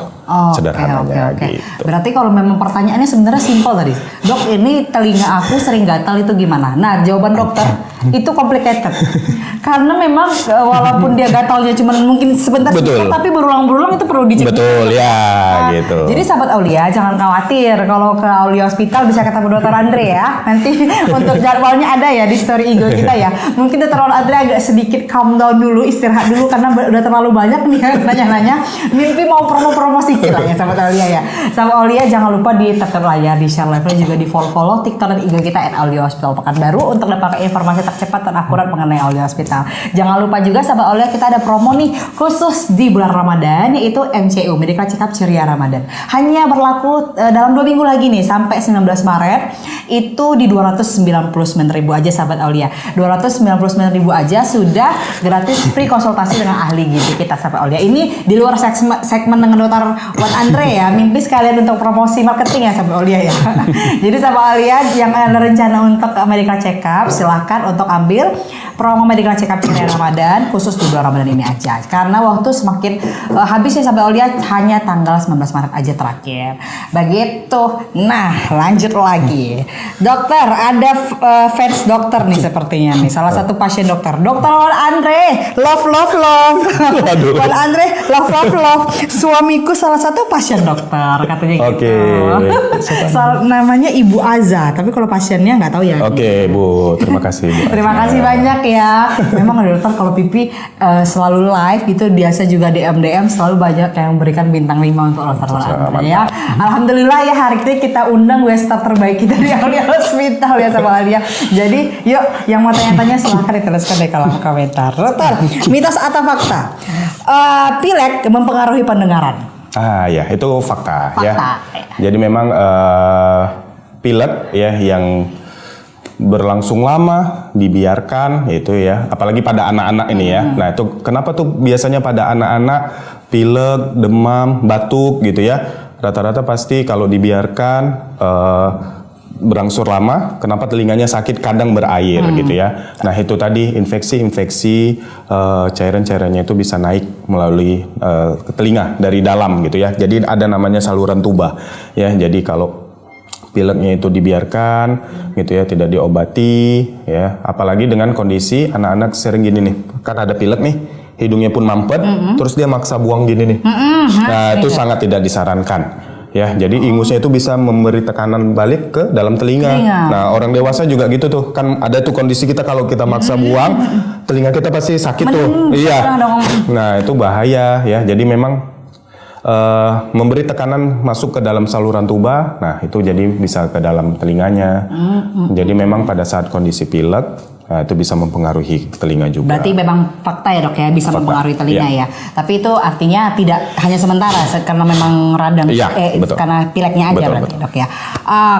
sederhananya gitu. Berarti kalau memang pertanyaannya sebenarnya simpel tadi. Dok, ini telinga aku sering gatal itu gimana? Nah, jawaban dokter itu complicated. Karena memang walaupun dia gatalnya cuma mungkin sebentar, tapi berulang-ulang itu perlu dicek. Betul ya, gitu. Jadi sahabat Aulia jangan khawatir kalau ke Aulia Hospital bisa ketemu Dokter Andre ya. Nanti untuk jadwalnya ada ya di story IG kita ya. Mungkin Dokter Andre agak sedikit calm down dulu, istirahat dulu karena udah terlalu banyak nih nanya-nanya. Mimpi mau promo-promo sedikit lah ya sahabat Aulia ya. Sahabat Aulia jangan lupa di tetap layar, di share live-nya juga di follow TikTok dan IG kita @Aulia Hospital Pekanbaru untuk dapatkan informasi cepat dan akurat mengenai Aulia Hospital. Jangan lupa juga sahabat Aulia, kita ada promo nih khusus di bulan Ramadan, yaitu MCU Medical Check Up Ceria Ramadan. Hanya berlaku dalam 2 minggu lagi nih sampai 19 Maret. Itu di 299.000 aja sahabat Aulia. 299.000 aja sudah gratis free konsultasi dengan ahli gizi kita sahabat Aulia. Ini di luar segmen dengan Dr. Wan Andre ya. Mimpi sekalian untuk promosi marketing ya sahabat Aulia ya. Jadi sahabat Aulia yang ada rencana untuk medical check up, silahkan untuk ambil promo medical check up Ceria Ramadan khusus di bulan Ramadan ini aja. Karena waktu semakin habis ya sahabat Aulia, hanya tanggal 19 Maret aja terakhir. Begitu. Nah, lanjut lagi. Dokter, ada fans dokter nih sepertinya nih. Salah satu pasien dokter. Dokter Wan Andre, love. Wan Andre, love. Suamiku salah satu pasien dokter, katanya gitu. Namanya Ibu Aza, tapi kalau pasiennya nggak tahu ya. Oke, Bu. Terima kasih, Bu. Terima kasih banyak ya. Memang ada dokter kalau Pipi selalu live gitu, biasa juga DM selalu banyak yang memberikan bintang 5 untuk dokter Wan Andre ya. Alhamdulillah ya, hari ini kita undang staff terbaik kita di Aulia Hospital ya sama Aulia. Jadi yuk yang mau tanya-tanya silahkan dituliskan di kolom komentar. Dokter, mitos atau fakta? Pilek mempengaruhi pendengaran. Ya itu fakta. Ya. Jadi memang pilek ya yang berlangsung lama dibiarkan itu ya, apalagi pada anak-anak ini ya. Nah itu kenapa tuh biasanya pada anak-anak pilek, demam, batuk gitu ya. Rata-rata pasti kalau dibiarkan berangsur lama, kenapa telinganya sakit, kadang berair gitu ya. Nah itu tadi infeksi cairan-cairannya itu bisa naik melalui ke telinga dari dalam gitu ya. Jadi ada namanya saluran tuba ya. Jadi kalau pileknya itu dibiarkan gitu ya, tidak diobati ya, apalagi dengan kondisi anak-anak sering gini nih, kan ada pilek nih, hidungnya pun mampet, terus dia maksa buang gini nih. Nah itu sangat tidak disarankan. Ya, jadi ingusnya itu bisa memberi tekanan balik ke dalam telinga. Nah, orang dewasa juga gitu tuh. Kan ada tuh kondisi kita kalau kita maksa buang, telinga kita pasti sakit tuh. Iya. Nah, itu bahaya ya. Jadi memang memberi tekanan masuk ke dalam saluran tuba. Nah, itu jadi bisa ke dalam telinganya. Jadi memang pada saat kondisi pilek, nah, itu bisa mempengaruhi telinga juga. Berarti memang fakta ya dok ya, bisa mempengaruhi telinga ya. Tapi itu artinya tidak hanya sementara karena memang radang, karena pileknya aja berarti dok ya.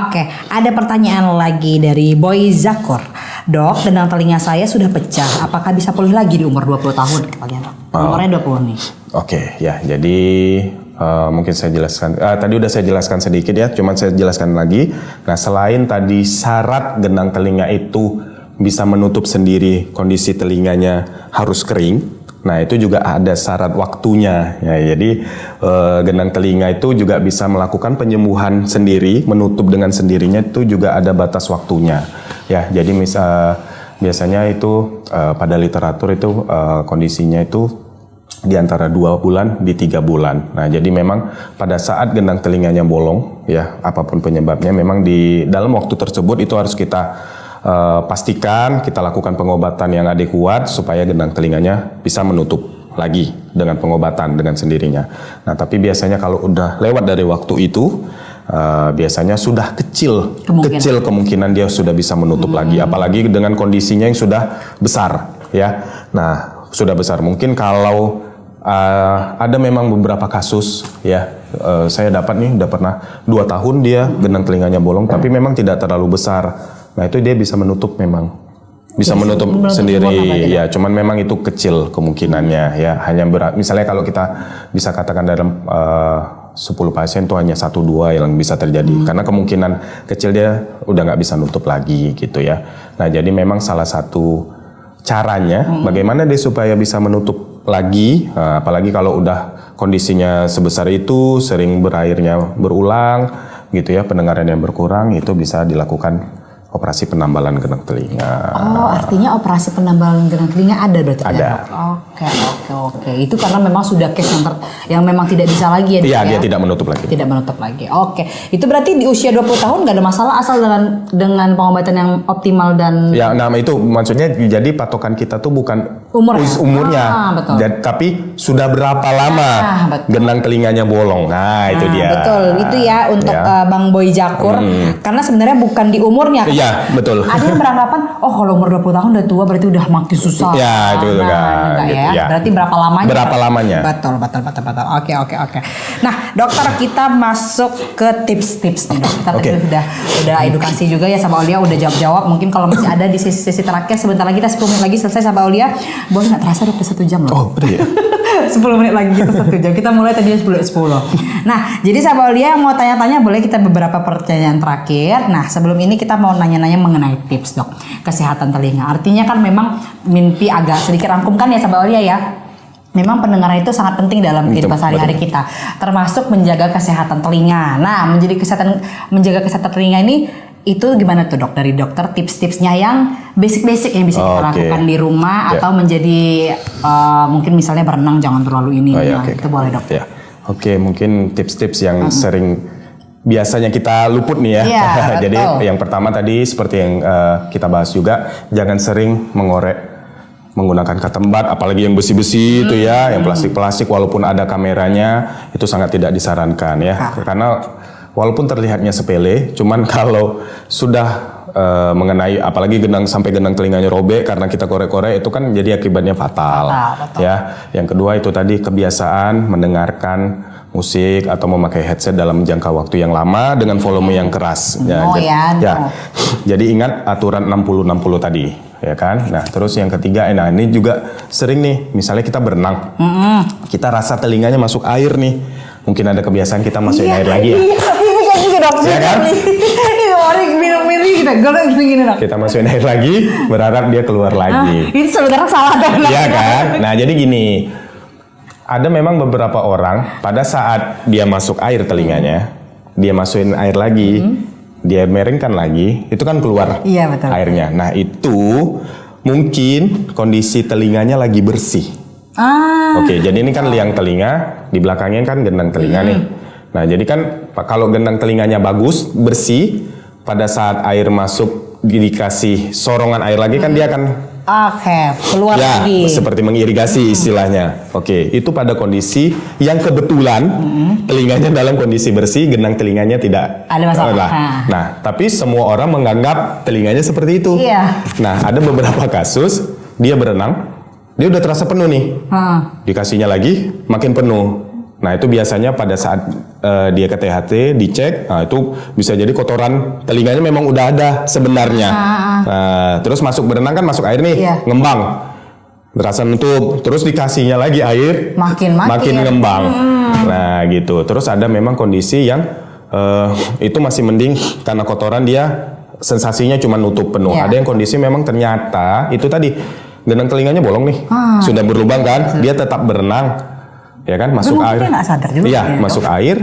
Oke, ada pertanyaan lagi dari Boy Zakor. Dok, dendang telinga saya sudah pecah. Apakah bisa pulih lagi di umur 20 tahun? Umurnya 20 nih. Oke, ya jadi mungkin saya jelaskan. Tadi udah saya jelaskan sedikit ya, cuman saya jelaskan lagi. Nah, selain tadi syarat gendang telinga itu bisa menutup sendiri, kondisi telinganya harus kering. Nah itu juga ada syarat waktunya. Ya, jadi gendang telinga itu juga bisa melakukan penyembuhan sendiri, menutup dengan sendirinya itu juga ada batas waktunya. Ya, jadi biasanya itu pada literatur itu kondisinya itu di antara 2 bulan di 3 bulan. Nah jadi memang pada saat gendang telinganya bolong, ya apapun penyebabnya, memang di dalam waktu tersebut itu harus kita pastikan kita lakukan pengobatan yang adekuat supaya gendang telinganya bisa menutup lagi dengan pengobatan dengan sendirinya. Nah, tapi biasanya kalau udah lewat dari waktu itu, biasanya sudah kecil kemungkinan dia sudah bisa menutup lagi. Apalagi dengan kondisinya yang sudah besar, ya. Nah, sudah besar. Mungkin kalau ada memang beberapa kasus, ya. Saya udah pernah 2 tahun dia gendang telinganya bolong, tapi memang tidak terlalu besar. Nah itu dia bisa menutup, memang bisa menutup sendiri ya, cuman memang itu kecil kemungkinannya ya, hanya misalnya kalau kita bisa katakan dalam 10 pasien itu hanya 1-2 yang bisa terjadi, karena kemungkinan kecil dia udah nggak bisa nutup lagi gitu ya. Nah jadi memang salah satu caranya bagaimana dia supaya bisa menutup lagi, apalagi kalau udah kondisinya sebesar itu, sering berairnya berulang gitu ya, pendengaran yang berkurang, itu bisa dilakukan operasi penambalan gendang telinga. Oh, artinya operasi penambalan gendang telinga ada berarti? Ada. Oke. Oke. Itu karena memang sudah case yang memang tidak bisa lagi ya. Iya, dia tidak menutup lagi. Tidak menutup lagi. Oke. Itu berarti di usia 20 tahun nggak ada masalah asal dengan pengobatan yang optimal dan Ya, nah itu maksudnya jadi patokan kita tuh bukan umurnya. Betul. Tapi sudah berapa lama betul. genang telinganya bolong. Nah, itu dia. Betul. Itu ya untuk Bang Boy Jakur. Karena sebenarnya bukan di umurnya. Iya, betul. Ada yang beranggapan, kalau umur 20 tahun udah tua berarti udah makin susah. Ya, itu kan. Enggak Gitu, ya. ya. Berarti berapa lamanya? Berapa lamanya? Betul. Oke. Nah, dokter, kita masuk ke tips-tips nih, dok. Kita tadi udah edukasi juga ya sama Aulia, udah jawab-jawab. Mungkin kalau masih ada di sesi terakhir, sebentar lagi kita 10 menit lagi selesai sama Aulia. Boleh nggak terasa udah 1 jam loh? Oh, udah ya. 10 menit lagi kita 1 jam. Kita mulai tadi 10. Nah, jadi sahabat Aulia mau tanya-tanya, boleh kita beberapa pertanyaan terakhir. Nah, sebelum ini kita mau nanya-nanya mengenai tips, dok, kesehatan telinga. Artinya kan memang mimpi agak sedikit rangkumkan ya sahabat Aulia ya. Memang pendengaran itu sangat penting dalam kehidupan sehari-hari kita, termasuk menjaga kesehatan telinga. Nah, menjaga kesehatan telinga ini itu gimana tuh, dok? Dari dokter tips-tipsnya yang basic-basic yang bisa kita lakukan di rumah atau menjadi mungkin misalnya berenang jangan terlalu ini. Itu boleh, dok. Ya. Oke, mungkin tips-tips yang sering biasanya kita luput nih ya. Jadi yang pertama tadi seperti yang kita bahas juga, jangan sering menggunakan katembat, apalagi yang besi-besi itu ya, yang plastik-plastik, walaupun ada kameranya itu sangat tidak disarankan ya. Karena walaupun terlihatnya sepele, cuman kalau sudah mengenai apalagi sampai genang telinganya robek karena kita korek-korek, itu kan jadi akibatnya fatal. Ya. Yang kedua itu tadi kebiasaan mendengarkan musik atau memakai headset dalam jangka waktu yang lama dengan volume yang keras. Jadi ingat aturan 60-60 tadi. Ya kan, nah terus yang ketiga, ini juga sering nih, misalnya kita berenang, kita rasa telinganya masuk air nih, mungkin ada kebiasaan kita masukin air lagi ya. Iya kan? Kita masukin air lagi, berharap dia keluar lagi. Itu sebenarnya salah dong. Iya kan, nah jadi gini, ada memang beberapa orang pada saat dia masuk air telinganya, dia masukin air lagi. Dia meringkan lagi, itu kan keluar airnya. Nah itu mungkin kondisi telinganya lagi bersih. Oke, jadi ini kan liang telinga, di belakangnya kan gendang telinga nih. Nah jadi kan kalau gendang telinganya bagus, bersih, pada saat air masuk dikasih sorongan air lagi kan dia akan keluar lagi. Seperti mengirigasi istilahnya. Oke, itu pada kondisi yang kebetulan telinganya dalam kondisi bersih, genang telinganya tidak ada masalah. Nah, tapi semua orang menganggap telinganya seperti itu. Nah, ada beberapa kasus dia berenang, dia udah terasa penuh nih. Dikasihnya lagi makin penuh. Nah, itu biasanya pada saat dia ke THT dicek, nah itu bisa jadi kotoran telinganya memang udah ada sebenarnya. Nah, terus masuk berenang kan masuk air nih, ngembang, terasa nutup, terus dikasihnya lagi air, makin ngembang. Nah gitu. Terus ada memang kondisi yang itu masih mending karena kotoran dia sensasinya cuma nutup penuh. Ada yang kondisi memang ternyata itu tadi genang telinganya bolong nih, sudah berlubang kan, dia tetap berenang. Ya kan, masuk air. Dia nggak sadar juga. Iya, masuk air.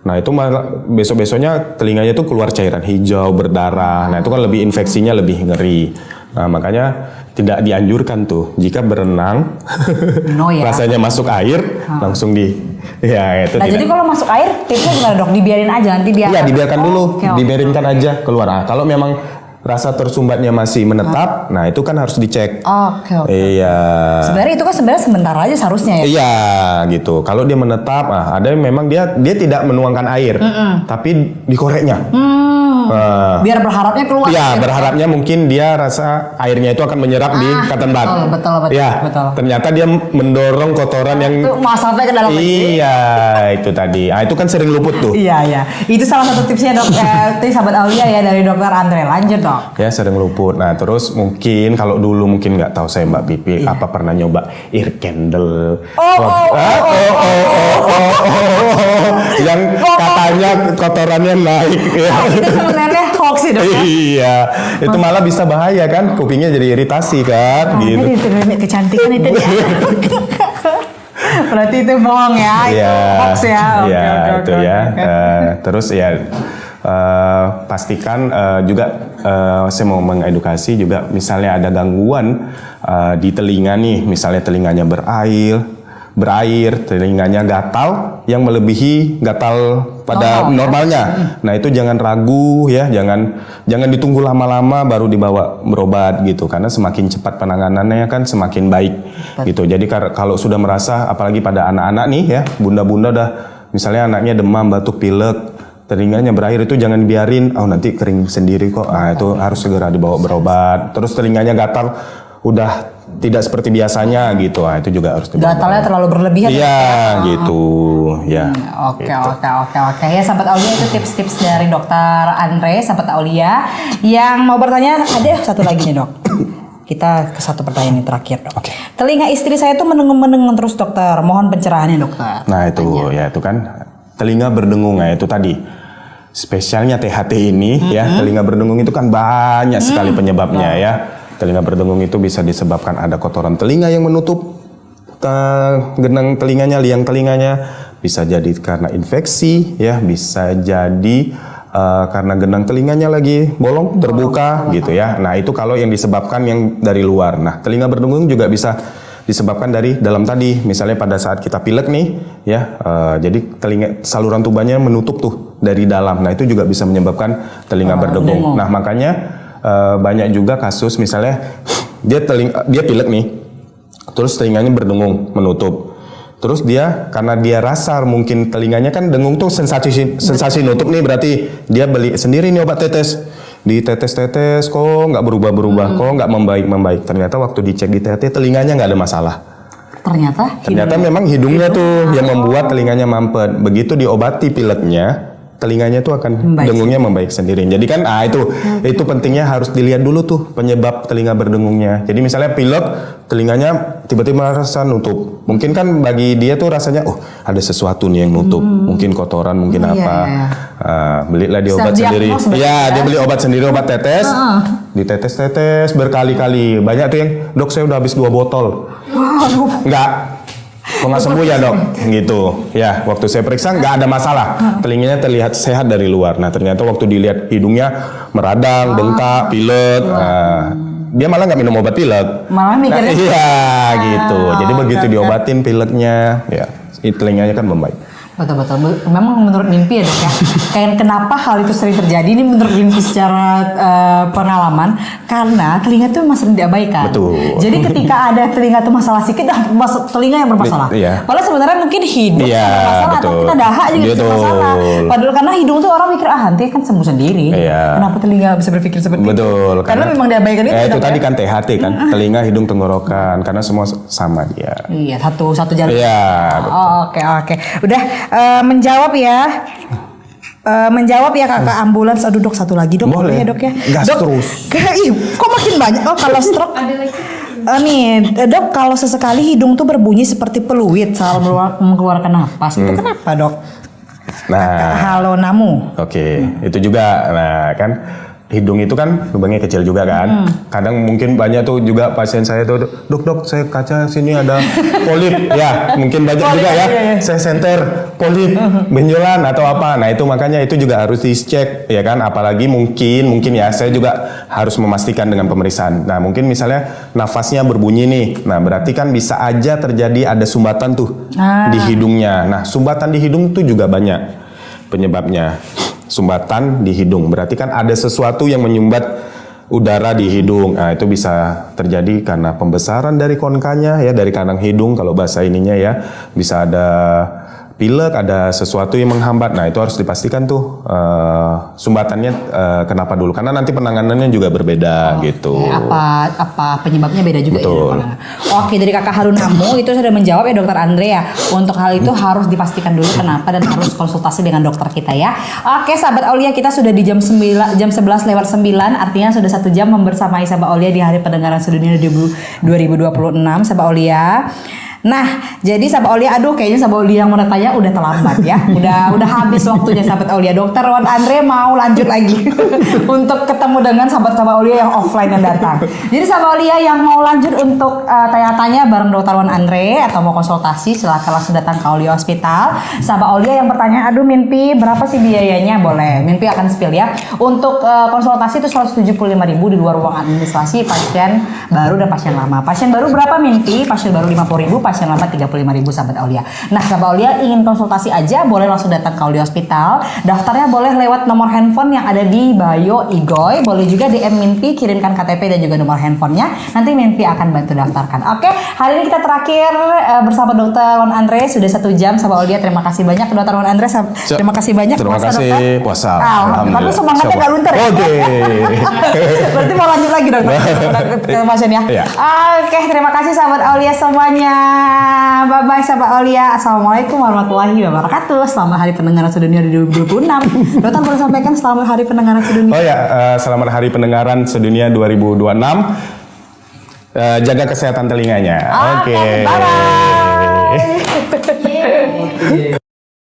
Nah itu malah besok-besoknya telinganya tuh keluar cairan hijau, berdarah. Nah itu kan lebih infeksinya lebih ngeri. Nah makanya tidak dianjurkan tuh jika berenang rasanya masuk air langsung ya itu. Nah jadi kalau masuk air tipsnya gimana, dok? Dibiarin aja nanti dia. Iya, dibiarkan dulu, dibiarinkan aja keluar. Nah, kalau memang rasa tersumbatnya masih menetap, nah itu kan harus dicek. Iya. Sebenarnya itu kan sebentar aja seharusnya ya. Iya, gitu. Kalau dia menetap, ada yang memang dia tidak menuangkan air, tapi dikoreknya. Biar berharapnya keluar. Iya, berharapnya mungkin dia rasa airnya itu akan menyerap di katembat. Betul. Ya, ternyata dia mendorong kotoran yang itu masuknya ke dalam. Iya, itu tadi. Itu kan sering luput tuh. Iya. Itu salah satu tipsnya, dok. Itu sahabat Aulia ya dari dokter Andre. Lanjut, dok. Ya, sering luput. Nah, terus mungkin kalau dulu mungkin nggak tahu saya Mbak Pipi apa pernah nyoba ear candle. Yang katanya kotorannya naik. Itu sebenarnya hoax sih, dok. Iya, itu malah bisa bahaya kan, kupingnya jadi iritasi kan, gitu. Itu kecantikan itu dia. Berarti itu bohong ya, itu hoax ya. Iya, itu ya. Terus ya pastikan juga saya mau mengedukasi juga misalnya ada gangguan di telinga nih, misalnya telinganya berair, telinganya gatal yang melebihi gatal pada normalnya. Nah itu jangan ragu ya, jangan ditunggu lama-lama baru dibawa berobat gitu, karena semakin cepat penanganannya kan semakin baik gitu. Jadi kalau sudah merasa, apalagi pada anak-anak nih ya, bunda-bunda udah misalnya anaknya demam, batuk, pilek, telinganya berair, itu jangan biarin, nanti kering sendiri kok. Itu harus segera dibawa berobat. Terus telinganya gatal, udah tidak seperti biasanya gitu, itu juga harus dibawa. Gatalnya terlalu berlebihan. Iya gitu, ya. Oke. Ya sahabat Aulia, itu tips-tips dari Dokter Andre, sahabat Aulia. Yang mau bertanya, ada satu lagi nih dok. Kita ke satu pertanyaan yang terakhir dok. Oke. Telinga istri saya tuh mendengung-mendengung terus dokter. Mohon pencerahannya dokter. Nah itu ya itu kan telinga berdengung, ya itu tadi. Spesialnya THT ini ya, telinga berdengung itu kan banyak sekali penyebabnya ya. Telinga berdengung itu bisa disebabkan ada kotoran telinga yang menutup genang telinganya, liang telinganya. Bisa jadi karena infeksi ya, bisa jadi karena genang telinganya lagi bolong, terbuka gitu ya. Nah itu kalau yang disebabkan yang dari luar. Nah telinga berdengung juga bisa disebabkan dari dalam tadi. Misalnya pada saat kita pilek nih ya, jadi telinga saluran tubuhnya menutup tuh dari dalam. Nah itu juga bisa menyebabkan telinga berdengung. Nah makanya banyak juga kasus misalnya dia pilek nih, terus telinganya berdengung, menutup. Terus dia karena dia rasa mungkin telinganya kan dengung tuh sensasi nutup nih, berarti dia beli sendiri nih obat tetes. Ditetes-tetes kok nggak berubah-berubah, kok nggak membaik. Ternyata waktu dicek di THT telinganya nggak ada masalah. Ternyata memang hidungnya tuh yang membuat telinganya mampet. Begitu diobati pileknya, telinganya tuh akan dengungnya membaik sendiri. Jadi kan itu pentingnya harus dilihat dulu tuh penyebab telinga berdengungnya. Jadi misalnya pilek, telinganya tiba-tiba merasa nutup. Mungkin kan bagi dia tuh rasanya ada sesuatu nih yang nutup. Mungkin kotoran, mungkin apa. Belilah dia obat sendiri. Iya, dia beli obat sendiri, obat tetes. Ditetes-tetes berkali-kali. Banyak tuh yang, dok saya udah habis 2 botol. Enggak. Kok nggak sembuh ya dok? Gitu. Ya, waktu saya periksa nggak ada masalah. Telinganya terlihat sehat dari luar. Nah ternyata waktu dilihat hidungnya meradang, bengkak, pilek. Dia malah nggak minum obat pilek. Malah mikirnya. Iya gitu. Jadi begitu diobatin pileknya, ya telinganya kan membaik. Betul. Memang menurut mimpi ya dok ya. Kayak kenapa hal itu sering terjadi ini menurut mimpi secara pengalaman, karena telinga itu memang sering diabaikan. Betul. Jadi ketika ada telinga itu masalah sedikit, telinga yang bermasalah. Iya. Padahal sebenarnya mungkin hidung yang bermasalah, atau kita dahak juga bisa masalah. Padahal karena hidung tuh orang mikir nanti kan sembuh sendiri. Iya. Kenapa telinga bisa berpikir seperti itu? Betul. Karena memang diabaikan itu. Itu tadi kan THT kan, telinga, hidung, tenggorokan, karena semua sama dia. Iya, satu jalan. Iya. Oke. Udah menjawab ya. Menjawab ya kakak ambulans. Aduh dok, satu lagi dok. Boleh ya dok ya. Gas dok, terus. Kok makin banyak? Kalau stroke. Nih dok, kalau sesekali hidung tuh berbunyi seperti peluit saat mengeluarkan napas. Itu kenapa dok? Nah, halo Namu. Oke, itu juga. Nah kan hidung itu kan lubangnya kecil juga kan. Kadang mungkin banyak tuh juga pasien saya tuh, dok saya kaca sini ada polip. Ya mungkin banyak juga ya. Saya senter polip, benjolan atau apa. Nah itu makanya itu juga harus dicek ya kan. Apalagi mungkin ya saya juga harus memastikan dengan pemeriksaan. Nah mungkin misalnya nafasnya berbunyi nih. Nah berarti kan bisa aja terjadi ada sumbatan tuh di hidungnya. Nah sumbatan di hidung tuh juga banyak penyebabnya. Sumbatan di hidung berarti kan ada sesuatu yang menyumbat udara di hidung. Nah itu bisa terjadi karena pembesaran dari konkanya ya, dari kanang hidung kalau bahasa ininya ya. Bisa ada pilek, ada sesuatu yang menghambat. Nah itu harus dipastikan tuh sumbatannya kenapa dulu, karena nanti penanganannya juga berbeda gitu. Apa penyebabnya beda juga. Betul. Ya. Oke, dari kakak Harun Namu itu sudah menjawab ya dokter Andrea. Untuk hal itu harus dipastikan dulu kenapa dan harus konsultasi dengan dokter kita ya. Oke sahabat Aulia, kita sudah di jam 11 lewat 9, artinya sudah 1 jam membersamai sahabat Aulia di hari pendengaran sedunia 2026 sahabat Aulia. Nah, jadi sahabat Aulia, aduh kayaknya sahabat Aulia yang mau tanya udah terlambat ya. Udah habis waktunya sahabat Aulia. Dokter Wan Andre mau lanjut lagi untuk ketemu dengan sahabat-sahabat Aulia yang offline yang datang. Jadi sahabat Aulia yang mau lanjut untuk tanya-tanya bareng Dokter Wan Andre atau mau konsultasi silakan langsung datang ke Aulia Hospital. Sahabat Aulia yang bertanya, aduh Mimpi berapa sih biayanya? Boleh, Mimpi akan spill ya. Untuk konsultasi itu 175.000 di luar ruang administrasi pasien baru dan pasien lama. Pasien baru berapa Mimpi? Pasien baru 50.000, pasien lama 35.000 sahabat Aulia. Nah, sahabat Aulia ingin konsultasi aja boleh langsung datang ke Aulia Hospital. Daftarnya boleh lewat nomor handphone yang ada di bio Igoy. Boleh juga DM Mimpi, kirimkan KTP dan juga nomor handphonenya. Nanti Mimpi akan bantu daftarkan. Oke, hari ini kita terakhir bersama Dokter Wan Andre sudah 1 jam sahabat Aulia. Terima kasih banyak Dokter Wan Andre. Terima kasih banyak. Terima puasa, kasih dokter. puasa. Tapi semangatnya nggak luntur ya. Oke. Berarti mau lanjut lagi dokter ke pasien ya. Iya. Oke, terima kasih sahabat Aulia semuanya. Bye bye sahabat Aulia. Assalamualaikum warahmatullahi wabarakatuh. Selamat Hari Pendengaran Sedunia 2026. Dokter boleh sampaikan selamat Hari Pendengaran Sedunia. Oh ya, selamat Hari Pendengaran Sedunia 2026. Jaga kesehatan telinganya. Oke. Bye bye.